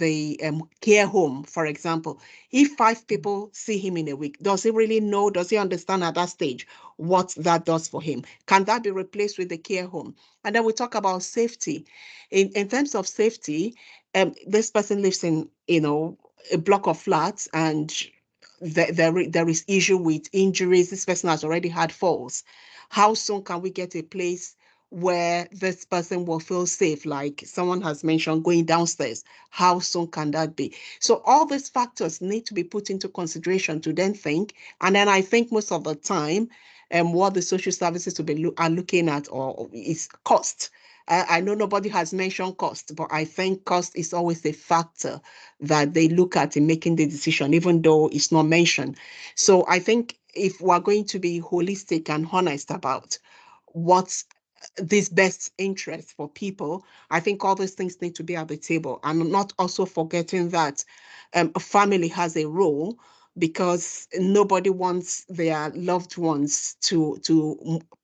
care home, for example? If 5 people see him in a week, does he really know, does he understand at that stage what that does for him? Can that be replaced with the care home? And then we talk about safety. In terms of safety, this person lives in a block of flats, and there is issue with injuries. This person has already had falls. How soon can we get a place where this person will feel safe? Like someone has mentioned, going downstairs. How soon can that be? So all these factors need to be put into consideration to then think. And then I think most of the time, what the social services are looking at or is cost. I know nobody has mentioned cost, but I think cost is always a factor that they look at in making the decision, even though it's not mentioned. So I think if we're going to be holistic and honest about what's this best interest for people, I think all those things need to be at the table, and not also forgetting that a family has a role, because nobody wants their loved ones to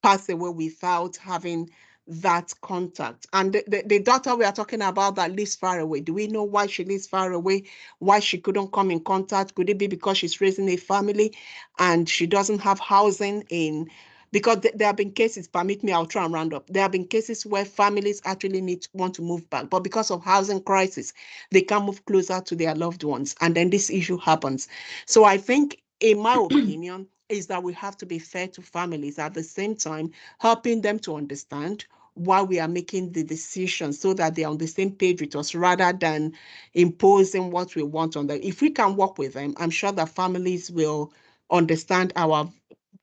pass away without having that contact. And the daughter we are talking about that lives far away, do we know why she lives far away? Why she couldn't come in contact? Could it be because she's raising a family and she doesn't have housing in? Because there have been cases, permit me, I'll try and round up. There have been cases where families actually want to move back, but because of housing crisis, they can't move closer to their loved ones. And then this issue happens. So I think, in my opinion, is that we have to be fair to families, at the same time helping them to understand while we are making the decision, so that they're on the same page with us, rather than imposing what we want on them. If we can work with them, I'm sure that families will understand our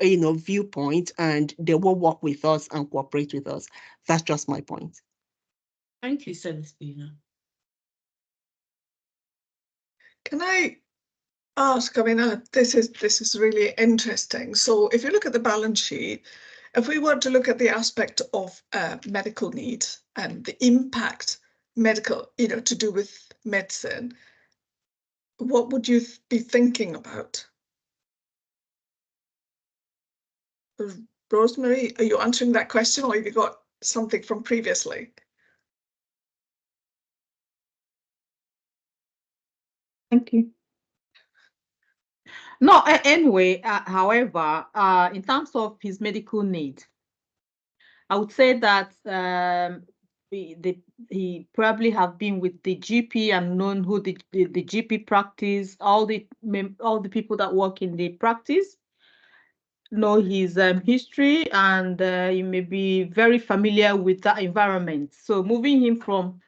viewpoint, and they will work with us and cooperate with us. That's just my point. Thank you, Celestina. Can I ask, I mean, this is really interesting. So if you look at the balance sheet, if we were to look at the aspect of medical needs and the impact medical, to do with medicine, what would you be thinking about? Rosemary, are you answering that question, or have you got something from previously? Thank you. No, anyway, however, in terms of his medical need, I would say that he probably have been with the GP and known who the GP practice, all the people that work in the practice know his history, and you may be very familiar with that environment. So moving him from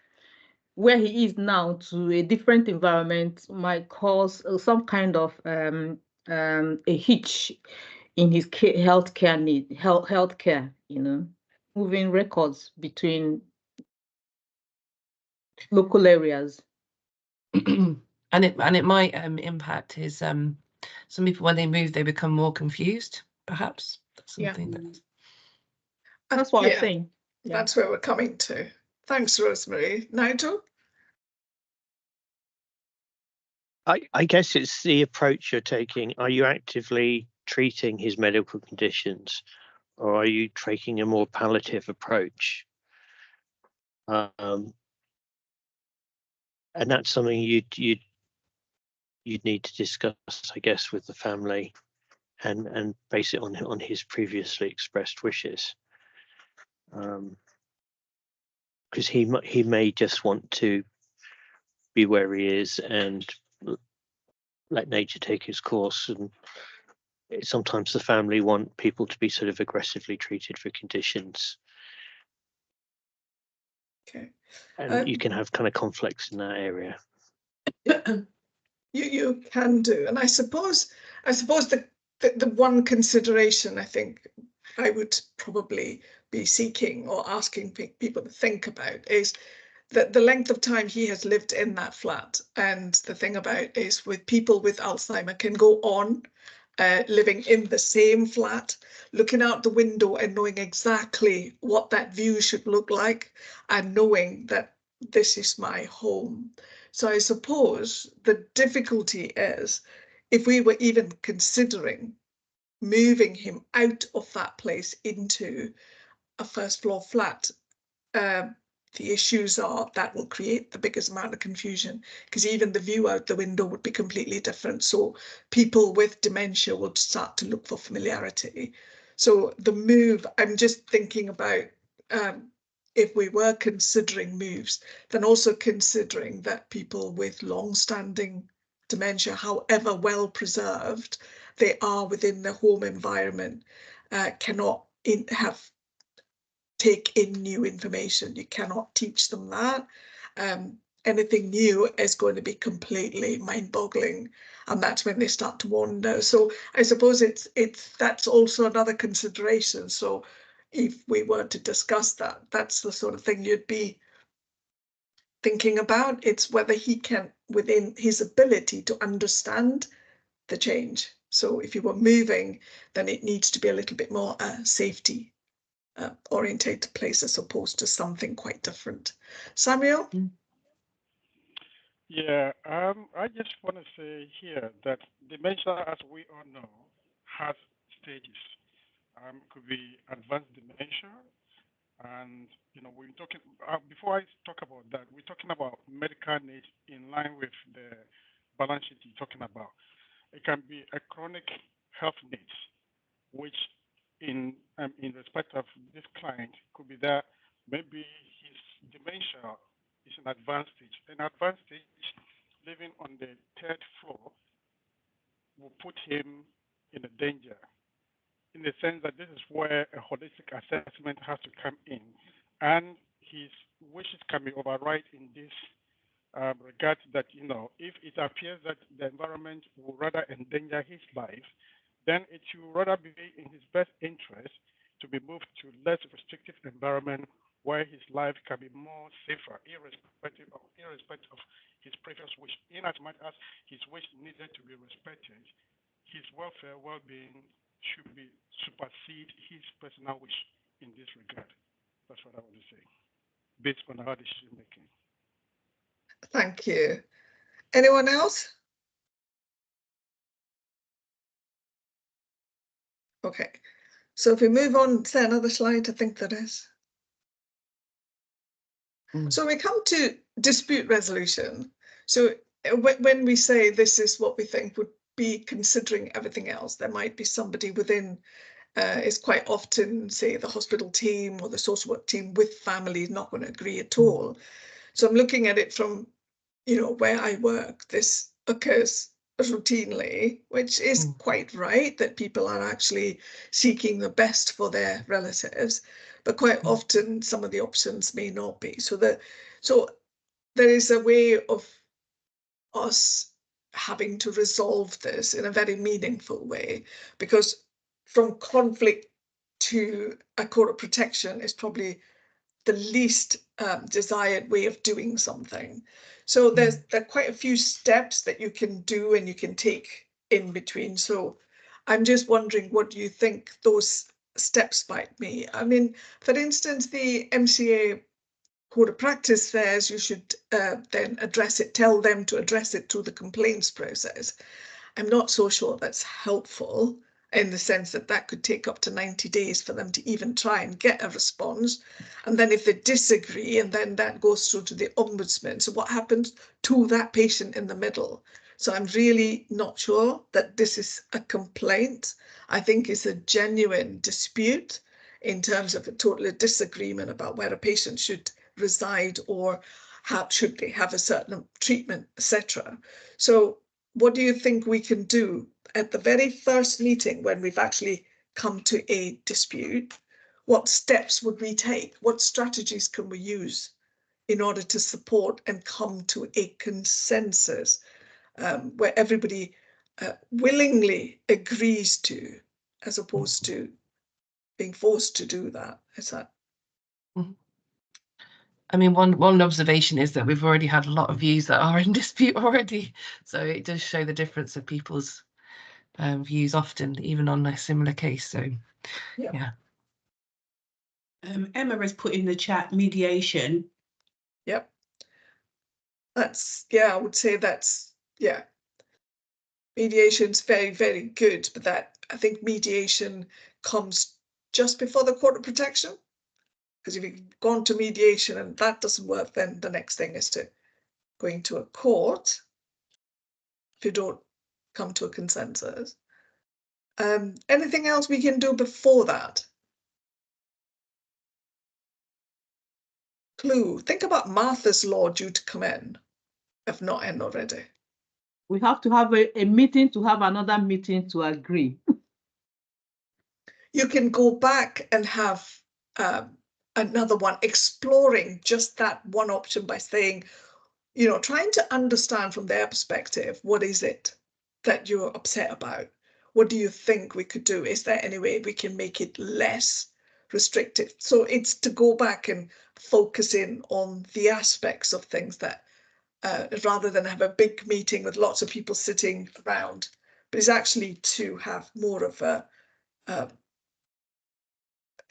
where he is now to a different environment might cause some kind of a hitch in his healthcare need, healthcare, moving records between local areas. And it might impact his some people, when they move, they become more confused, perhaps. That's something that's what I think. Yeah. That's where we're coming to. Thanks, Rosemary. Nigel? I guess it's the approach you're taking. Are you actively treating his medical conditions, or are you taking a more palliative approach? And that's something you'd need to discuss, I guess, with the family, and base it on his previously expressed wishes. Because he may just want to be where he is and let nature take its course, and sometimes the family want people to be sort of aggressively treated for conditions. Okay. And you can have kind of conflicts in that area. You can do, and I suppose the one consideration I think I would probably be seeking or asking people to think about is that the length of time he has lived in that flat. And the thing about is, with people with Alzheimer can go on living in the same flat, looking out the window and knowing exactly what that view should look like, and knowing that this is my home. So I suppose the difficulty is, if we were even considering moving him out of that place into a first floor flat, the issues are that will create the biggest amount of confusion, because even the view out the window would be completely different. So people with dementia would start to look for familiarity. So the move, I'm just thinking about, if we were considering moves, then also considering that people with long-standing dementia, however well preserved they are within the home environment, cannot take in new information. You cannot teach them that. Anything new is going to be completely mind-boggling, and that's when they start to wander. So I suppose that's also another consideration. So if we were to discuss that, that's the sort of thing you'd be thinking about. It's whether he can, within his ability to understand the change. So if you were moving, then it needs to be a little bit more safety orientated place, as opposed to something quite different. Samuel? Yeah, I just want to say here that dementia, as we all know, has stages. Could be advanced dementia, and we're talking. Before I talk about that, we're talking about medical needs in line with the balance sheet you're talking about. It can be a chronic health needs, which in respect of this client could be that maybe his dementia is an advanced stage. An advanced stage, living on the third floor will put him in a danger, in the sense that this is where a holistic assessment has to come in and his wishes can be override in this regard that, if it appears that the environment will rather endanger his life, then it will rather be in his best interest to be moved to less restrictive environment where his life can be more safer, irrespective of his previous wish. In as much as his wish needed to be respected, his welfare, well-being should be supersede his personal wish in this regard. That's what I want to say, based on our decision making. Thank you. Anyone else? Okay, so if we move on to another slide, I think that is. So we come to dispute resolution. So when we say this is what we think would be considering everything else, there might be somebody within, is quite often, say, the hospital team or the social work team with family not going to agree at all. So I'm looking at it from, where I work. This occurs routinely, which is quite right, that people are actually seeking the best for their relatives, but quite often some of the options may not be. So there is a way of us having to resolve this in a very meaningful way, because from conflict to a court of protection is probably the least desired way of doing something. So there are quite a few steps that you can do and you can take in between. So I'm just wondering, what do you think those steps might be? I mean, for instance, the MCA code of practice says you should then tell them to address it through the complaints process. I'm not so sure that's helpful, in the sense that that could take up to 90 days for them to even try and get a response. And then if they disagree, and then that goes through to the ombudsman. So what happens to that patient in the middle? So I'm really not sure that this is a complaint. I think it's a genuine dispute in terms of a total disagreement about where a patient should reside or should they have a certain treatment, etc. So what do you think we can do at the very first meeting when we've actually come to a dispute? What steps would we take? What strategies can we use in order to support and come to a consensus where everybody willingly agrees to, as opposed to being forced to do that? Is that? I mean, one observation is that we've already had a lot of views that are in dispute already. So it does show the difference of people's views often, even on a similar case. So, yeah. Emma has put in the chat mediation. Yep. I would say mediation's very, very good, but I think mediation comes just before the court of protection. Because if you've gone to mediation and that doesn't work, then the next thing is going to a court if you don't come to a consensus. Anything else we can do before that? Clue. Think about Martha's Law due to come in, if not in already. We have to have a meeting to have another meeting to agree. You can go back and have another one, exploring just that one option by saying, trying to understand from their perspective, what is it that you're upset about? What do you think we could do? Is there any way we can make it less restrictive? So it's to go back and focus in on the aspects of things that, rather than have a big meeting with lots of people sitting around, but it's actually to have more of a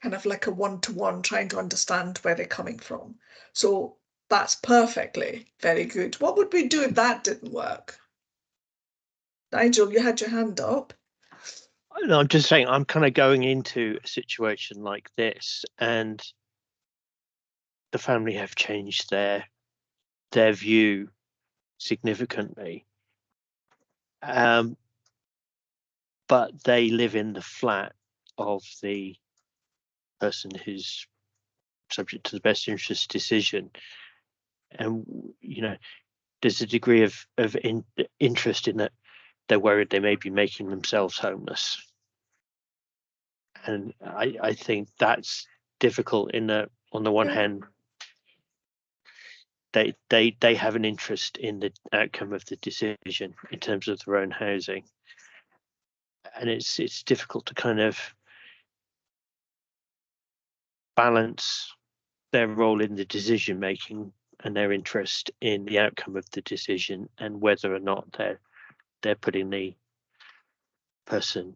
kind of like a one-to-one, trying to understand where they're coming from. So that's perfectly very good. What would we do if that didn't work? Nigel, you had your hand up. No, I'm just saying, I'm kind of going into a situation like this, and the family have changed their view significantly. But they live in the flat of the person who's subject to the best interest decision, and there's a degree of interest in that. They're worried they may be making themselves homeless, and I think that's difficult in that on the one hand, they have an interest in the outcome of the decision in terms of their own housing, and it's difficult to kind of balance their role in the decision making and their interest in the outcome of the decision, and whether or not they're putting the person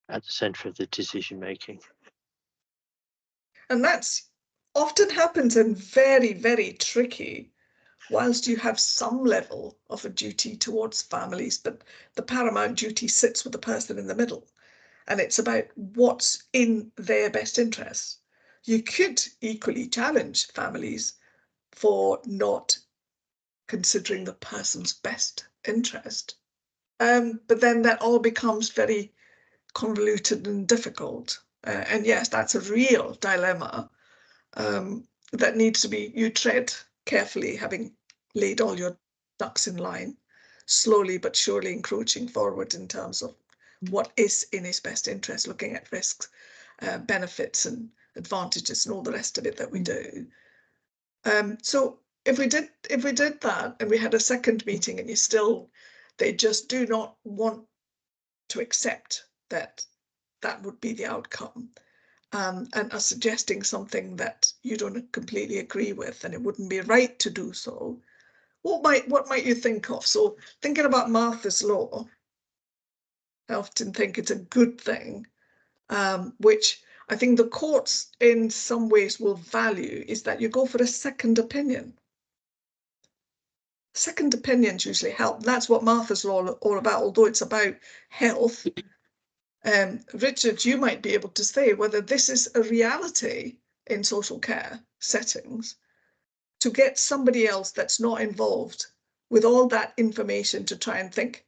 at the center of the decision making. And that's often happens and very, very tricky. Whilst you have some level of a duty towards families, but the paramount duty sits with the person in the middle. And it's about what's in their best interests. You could equally challenge families for not considering the person's best interest. But then that all becomes very convoluted and difficult. And yes, that's a real dilemma that needs to be, you tread carefully, having laid all your ducks in line, slowly but surely encroaching forward in terms of what is in his best interest, looking at risks, benefits and advantages and all the rest of it that we do. So if we did that and we had a second meeting and they just do not want to accept that would be the outcome, and are suggesting something that you don't completely agree with, and it wouldn't be right to do so, what might you think of? So thinking about Martha's Law, I often think it's a good thing, which I think the courts in some ways will value, is that you go for a second opinion. Second opinions usually help. That's what Martha's Law is all about, although it's about health. Richard, you might be able to say whether this is a reality in social care settings, to get somebody else that's not involved with all that information to try and think,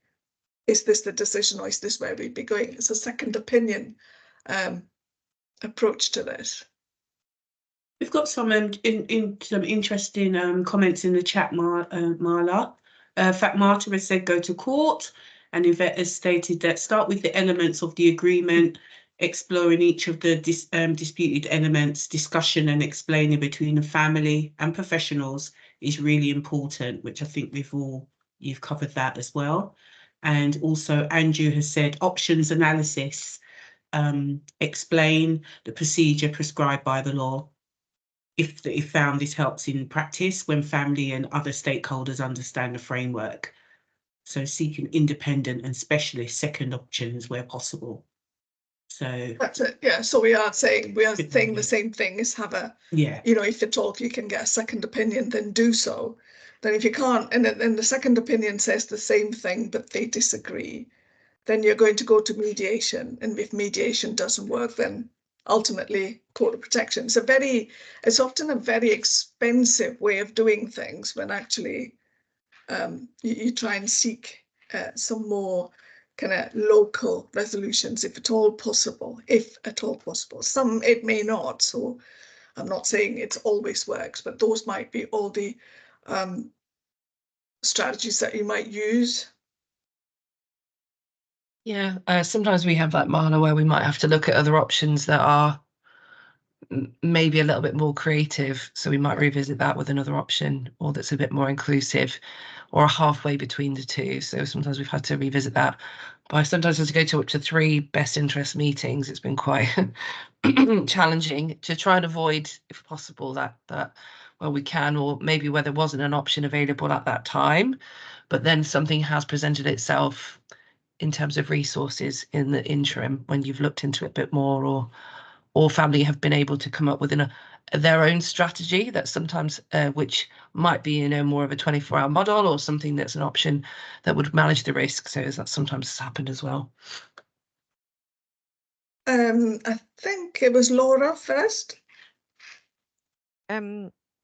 is this the decision or is this where we'd be going? It's a second opinion approach to this. We've got some some interesting comments in the chat, Marla. Fatmata has said go to court, and Yvette has stated that start with the elements of the agreement, exploring each of the disputed elements, discussion and explaining between the family and professionals is really important, which I think you've covered that as well. And also Andrew has said options analysis, explain the procedure prescribed by the law. If found this helps in practice when family and other stakeholders understand the framework. So seeking independent and specialist second options where possible. So that's it. Yeah. So we are saying the same thing, is have a, you know, if at all you can get a second opinion, then do so. Then if you can't, and then the second opinion says the same thing, but they disagree, then you're going to go to mediation. And if mediation doesn't work, then ultimately court of protection. It's often a very expensive way of doing things, when actually you try and seek some more kind of local resolutions, if at all possible. Some it may not, so I'm not saying it always works, but those might be all the strategies that you might use. Yeah, sometimes we have that, Marla, where we might have to look at other options that are maybe a little bit more creative. So we might revisit that with another option, or that's a bit more inclusive, or halfway between the two. So sometimes we've had to revisit that. But sometimes as we go to up to 3 best interest meetings, it's been quite challenging to try and avoid, if possible, that well, we can, or maybe where there wasn't an option available at that time, but then something has presented itself in terms of resources in the interim when you've looked into it a bit more, or family have been able to come up with their own strategy that sometimes which might be, you know, more of a 24-hour model, or something that's an option that would manage the risk. So that sometimes has happened as well. I think it was Laura first.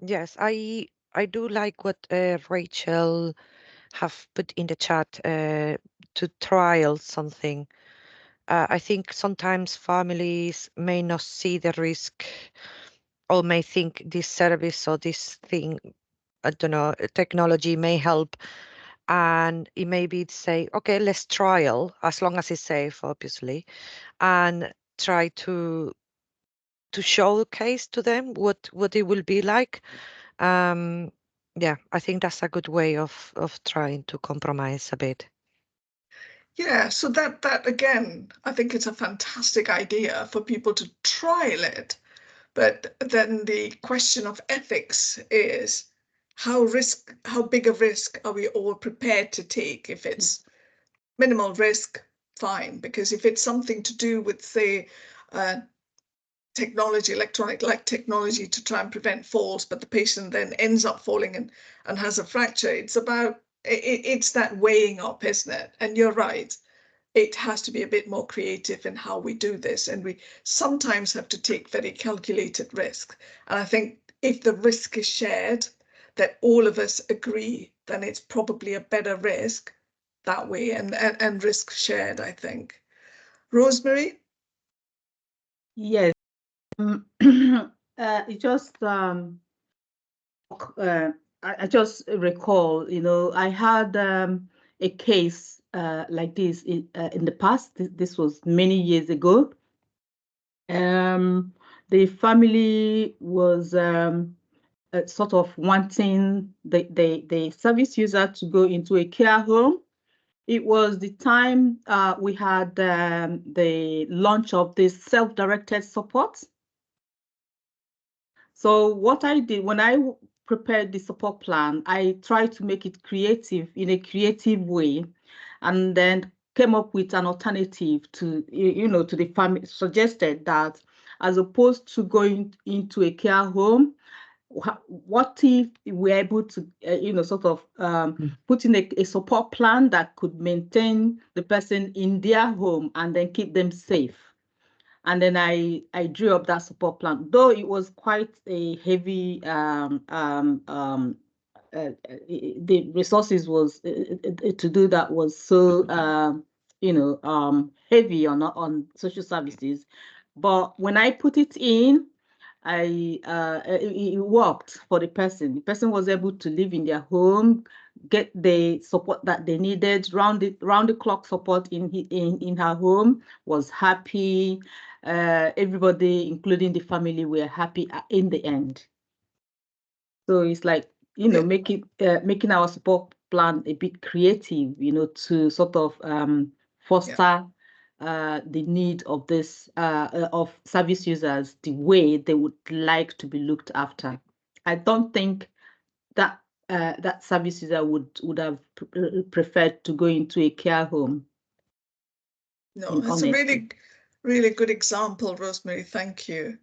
Yes, I do like what Rachel have put in the chat, to trial something. I think sometimes families may not see the risk, or may think this service or this thing, I don't know, technology may help, and it may be to say, okay, let's trial, as long as it's safe, obviously, and try to to showcase to them what it will be like. Yeah, I think that's a good way of trying to compromise a bit. Yeah, so that again, I think it's a fantastic idea for people to trial it. But then the question of ethics is how big a risk are we all prepared to take? If it's minimal risk, fine, because if it's something to do with, say, technology, electronic technology to try and prevent falls, but the patient then ends up falling and has a fracture, it's that weighing up, isn't it? And you're right, it has to be a bit more creative in how we do this, and we sometimes have to take very calculated risk. And I think if the risk is shared, that all of us agree, then it's probably a better risk that way, and risk shared, I think. Rosemary? Yes. It just I just recall, I had a case like this in the past. This was many years ago. The family was sort of wanting the service user to go into a care home. It was the time we had the launch of this self-directed support. So what I did when I prepared the support plan, I tried to make it creative in a creative way, and then came up with an alternative to, to the family, suggested that as opposed to going into a care home, what if we're able to, sort of put in a support plan that could maintain the person in their home and then keep them safe. And then I drew up that support plan, though it was quite a heavy, the resources was to do that was so, heavy on social services. But when I put it in, it worked for the person. The person was able to live in their home, get the support that they needed, round the clock support in her home, was happy. Everybody, including the family, were happy in the end. So it's like, making our support plan a bit creative, to sort of foster the need of this of service users the way they would like to be looked after. I don't think that that service user would have preferred to go into a care home. No, that's a really, really good example, Rosemary. Thank you.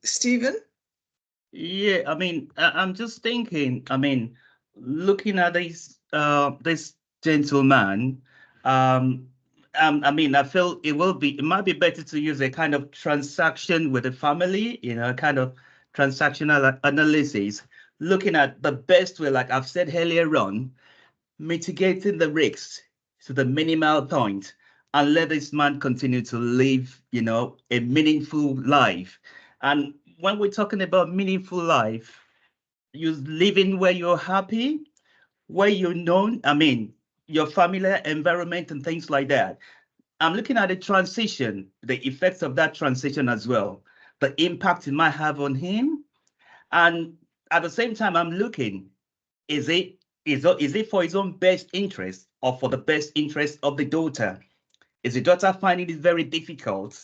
Stephen? Yeah, I mean, I'm just thinking, I mean, looking at this gentleman, I mean, I feel it might be better to use a kind of transaction with the family, kind of transactional analysis, looking at the best way, like I've said earlier on, mitigating the risks to the minimal point and let this man continue to live, a meaningful life. And when we're talking about meaningful life, you living where you're happy, where you're known, I mean, your familiar environment and things like that. I'm looking at the transition, the effects of that transition as well, the impact it might have on him. And at the same time, I'm looking, is it for his own best interest or for the best interest of the daughter? Is the daughter finding it very difficult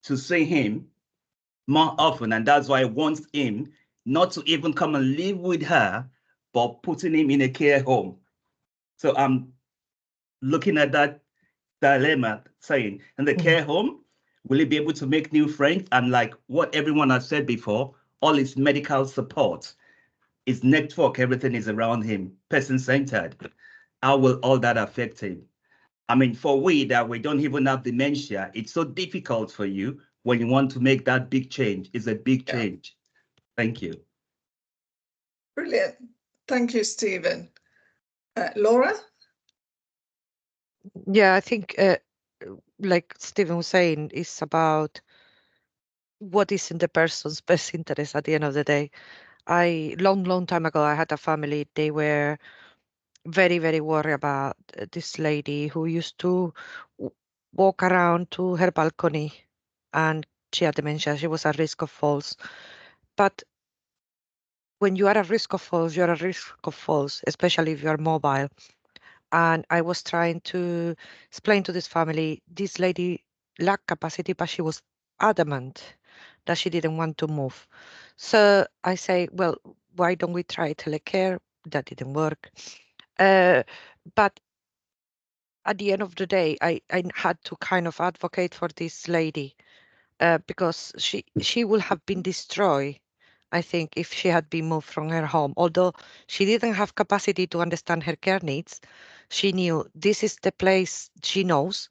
to see him more often, and that's why I want him not to even come and live with her, but putting him in a care home? So I'm looking at that dilemma, saying, in the care home, will he be able to make new friends? And like what everyone has said before, all his medical support, his network, everything is around him, person-centered. How will all that affect him? I mean, for we don't even have dementia, it's so difficult for you when you want to make that big change. It's a big change. Thank you. Brilliant. Thank you, Stephen. Laura? Yeah, I think, like Stephen was saying, it's about what is in the person's best interest at the end of the day. Long time ago, I had a family, they were very, very worried about this lady who used to walk around to her balcony and she had dementia, she was at risk of falls. But when you are at risk of falls, you're at risk of falls, especially if you are mobile. And I was trying to explain to this family, this lady lacked capacity, but she was adamant that she didn't want to move. So I say, well, why don't we try telecare? That didn't work. But at the end of the day, I had to kind of advocate for this lady because she would have been destroyed, I think, if she had been moved from her home. Although she didn't have capacity to understand her care needs, she knew this is the place she knows.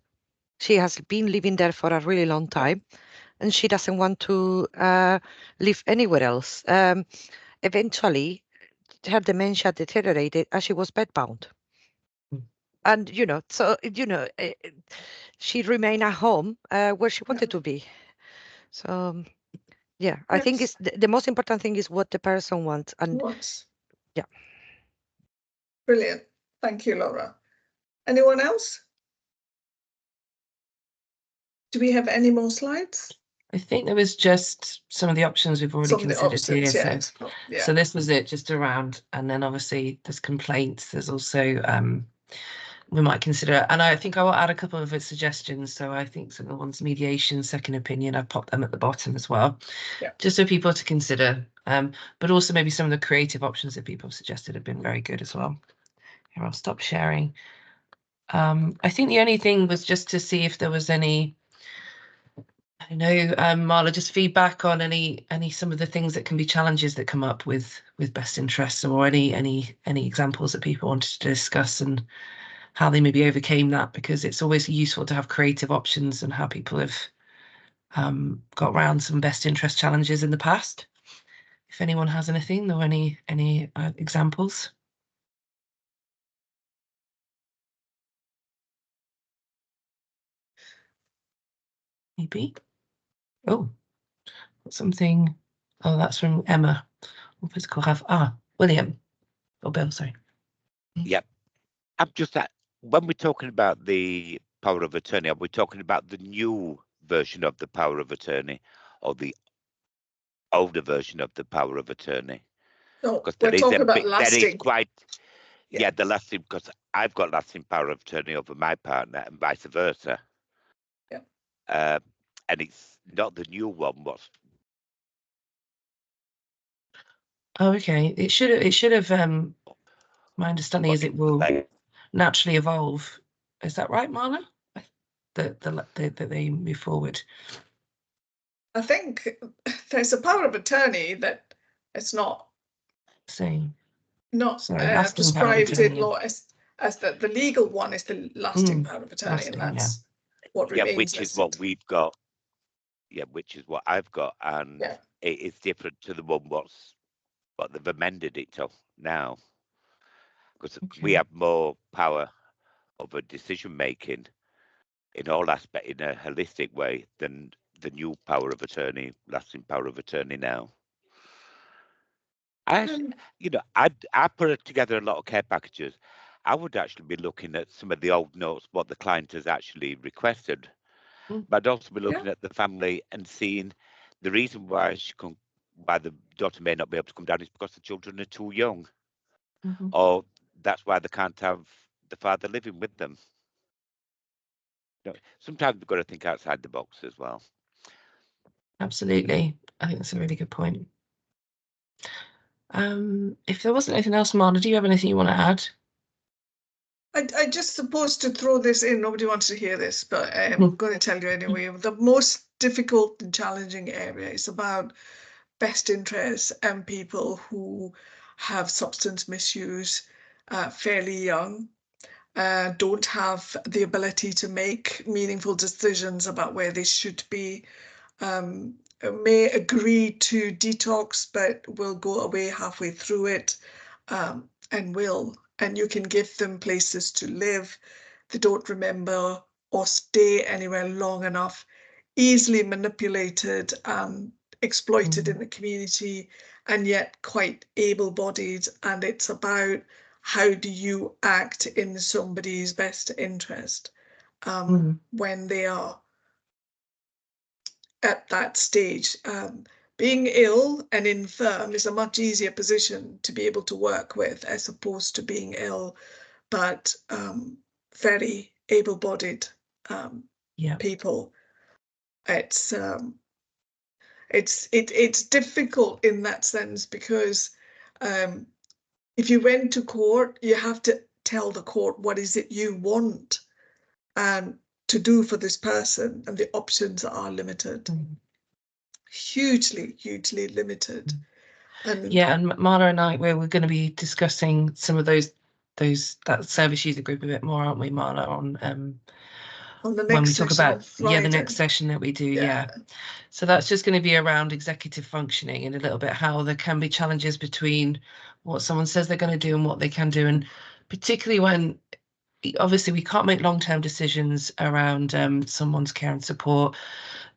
She has been living there for a really long time, and she doesn't want to live anywhere else. Eventually, her dementia deteriorated as she was bedbound. And, so, she remained at home where she wanted to be. So, yeah, I think it's the most important thing is what the person wants. And yeah. Brilliant. Thank you, Laura. Anyone else? Do we have any more slides? I think there was just some of the options we've already considered here. Yes. So this was it, just around, and then obviously there's complaints. There's also we might consider, and I think I will add a couple of suggestions. So I think some of the ones mediation, second opinion, I've popped them at the bottom as well, just so people to consider. But also maybe some of the creative options that people have suggested have been very good as well. Here, I'll stop sharing. I think the only thing was just to see if there was any, I know, Marla, just feedback on any some of the things that can be challenges that come up with best interests, or any examples that people wanted to discuss and how they maybe overcame that, because it's always useful to have creative options and how people have got around some best interest challenges in the past. If anyone has anything or any examples. Maybe. Oh, something. Oh, that's from Emma. Physical health. William. Oh, Bill, sorry. Yep. I'm just that when we're talking about the power of attorney, are we talking about the new version of the power of attorney or the older version of the power of attorney? No, we're talking about lasting. There is quite, the lasting, because I've got lasting power of attorney over my partner and vice versa. Yeah. And it's not the new one. Oh, okay. It should have. My understanding is it will naturally evolve. Is that right, Marla? That they move forward. I think there's a power of attorney that it's not same. Not prescribed in law as the legal one is the lasting power of attorney, and that's what remains. Which is what we've got. Yeah, which is what I've got, and it is different to the one what they've amended it to now, because we have more power over decision making in all aspects in a holistic way than the new power of attorney, lasting power of attorney now. I put together a lot of care packages. I would actually be looking at some of the old notes, what the client has actually requested, but I'd also be looking at the family and seeing the reason why the daughter may not be able to come down is because the children are too young, or that's why they can't have the father living with them. Sometimes we've got to think outside the box as well. Absolutely. I think that's a really good point. If there wasn't anything else, Marla, do you have anything you want to add? I just supposed to throw this in. Nobody wants to hear this, but I'm going to tell you anyway. The most difficult and challenging area is about best interests and people who have substance misuse fairly young, don't have the ability to make meaningful decisions about where they should be, may agree to detox but will go away halfway through it, and you can give them places to live. They don't remember or stay anywhere long enough, easily manipulated and exploited in the community, and yet quite able-bodied. And it's about how do you act in somebody's best interest when they are at that stage. Being ill and infirm is a much easier position to be able to work with, as opposed to being ill but very able-bodied people. It's difficult in that sense, because if you went to court, you have to tell the court what is it you want to do for this person, and the options are limited. Hugely limited. And Marla and I, we're going to be discussing some of that service user group a bit more, aren't we, Marla, on the next when we talk about Friday. the next session that we do. So that's just going to be around executive functioning, and a little bit how there can be challenges between what someone says they're going to do and what they can do, and particularly when obviously we can't make long-term decisions around someone's care and support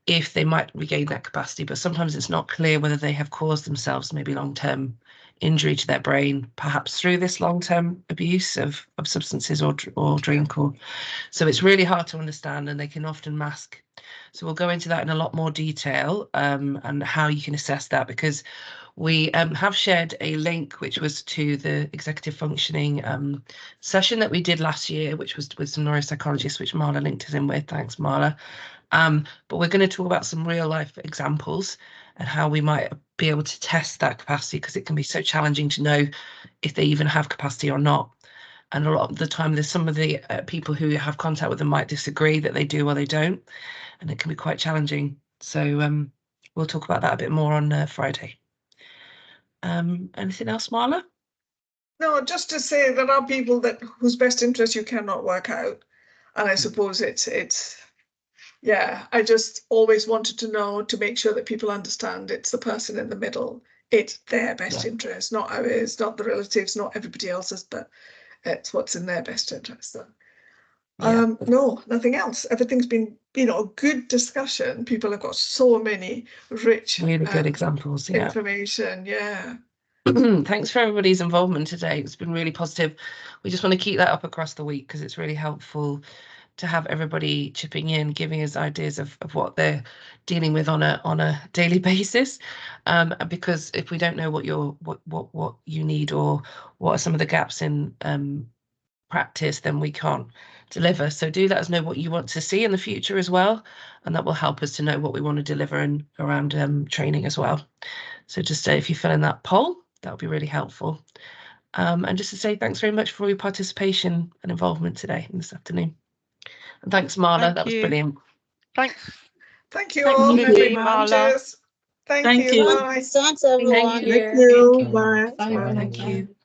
if they might regain that capacity, but sometimes it's not clear whether they have caused themselves maybe long-term injury to their brain, perhaps through this long-term abuse of substances or drink, so it's really hard to understand, and they can often mask. So we'll go into that in a lot more detail, and how you can assess that, because we have shared a link which was to the executive functioning session that we did last year, which was with some neuropsychologists, which Marla linked us in with. Thanks, Marla. But we're going to talk about some real life examples and how we might be able to test that capacity, because it can be so challenging to know if they even have capacity or not. And a lot of the time, there's some of the people who have contact with them might disagree that they do or they don't, and it can be quite challenging. So we'll talk about that a bit more on Friday. Anything else, Marla? No, just to say there are people whose best interest you cannot work out, and I suppose it's I just always wanted to know, to make sure that people understand it's the person in the middle. It's their best interest, not ours, not the relatives, not everybody else's, but it's what's in their best interest. So, no, nothing else. Everything's been, a good discussion. People have got so many rich, really good examples, information. Thanks for everybody's involvement today. It's been really positive. We just want to keep that up across the week, because it's really helpful to have everybody chipping in, giving us ideas of what they're dealing with on a daily basis. Because if we don't know what you need, or what are some of the gaps in practice, then we can't deliver. So do let us know what you want to see in the future as well, and that will help us to know what we want to deliver around training as well. So just if you fill in that poll, that would be really helpful. And just to say thanks very much for your participation and involvement today and this afternoon. And thanks, Marla. That was brilliant. Thanks. Thank you all. Thank you, Marla. Thank you. Bye. Thanks, everyone. Thank you. Thank you. Bye. Thank you.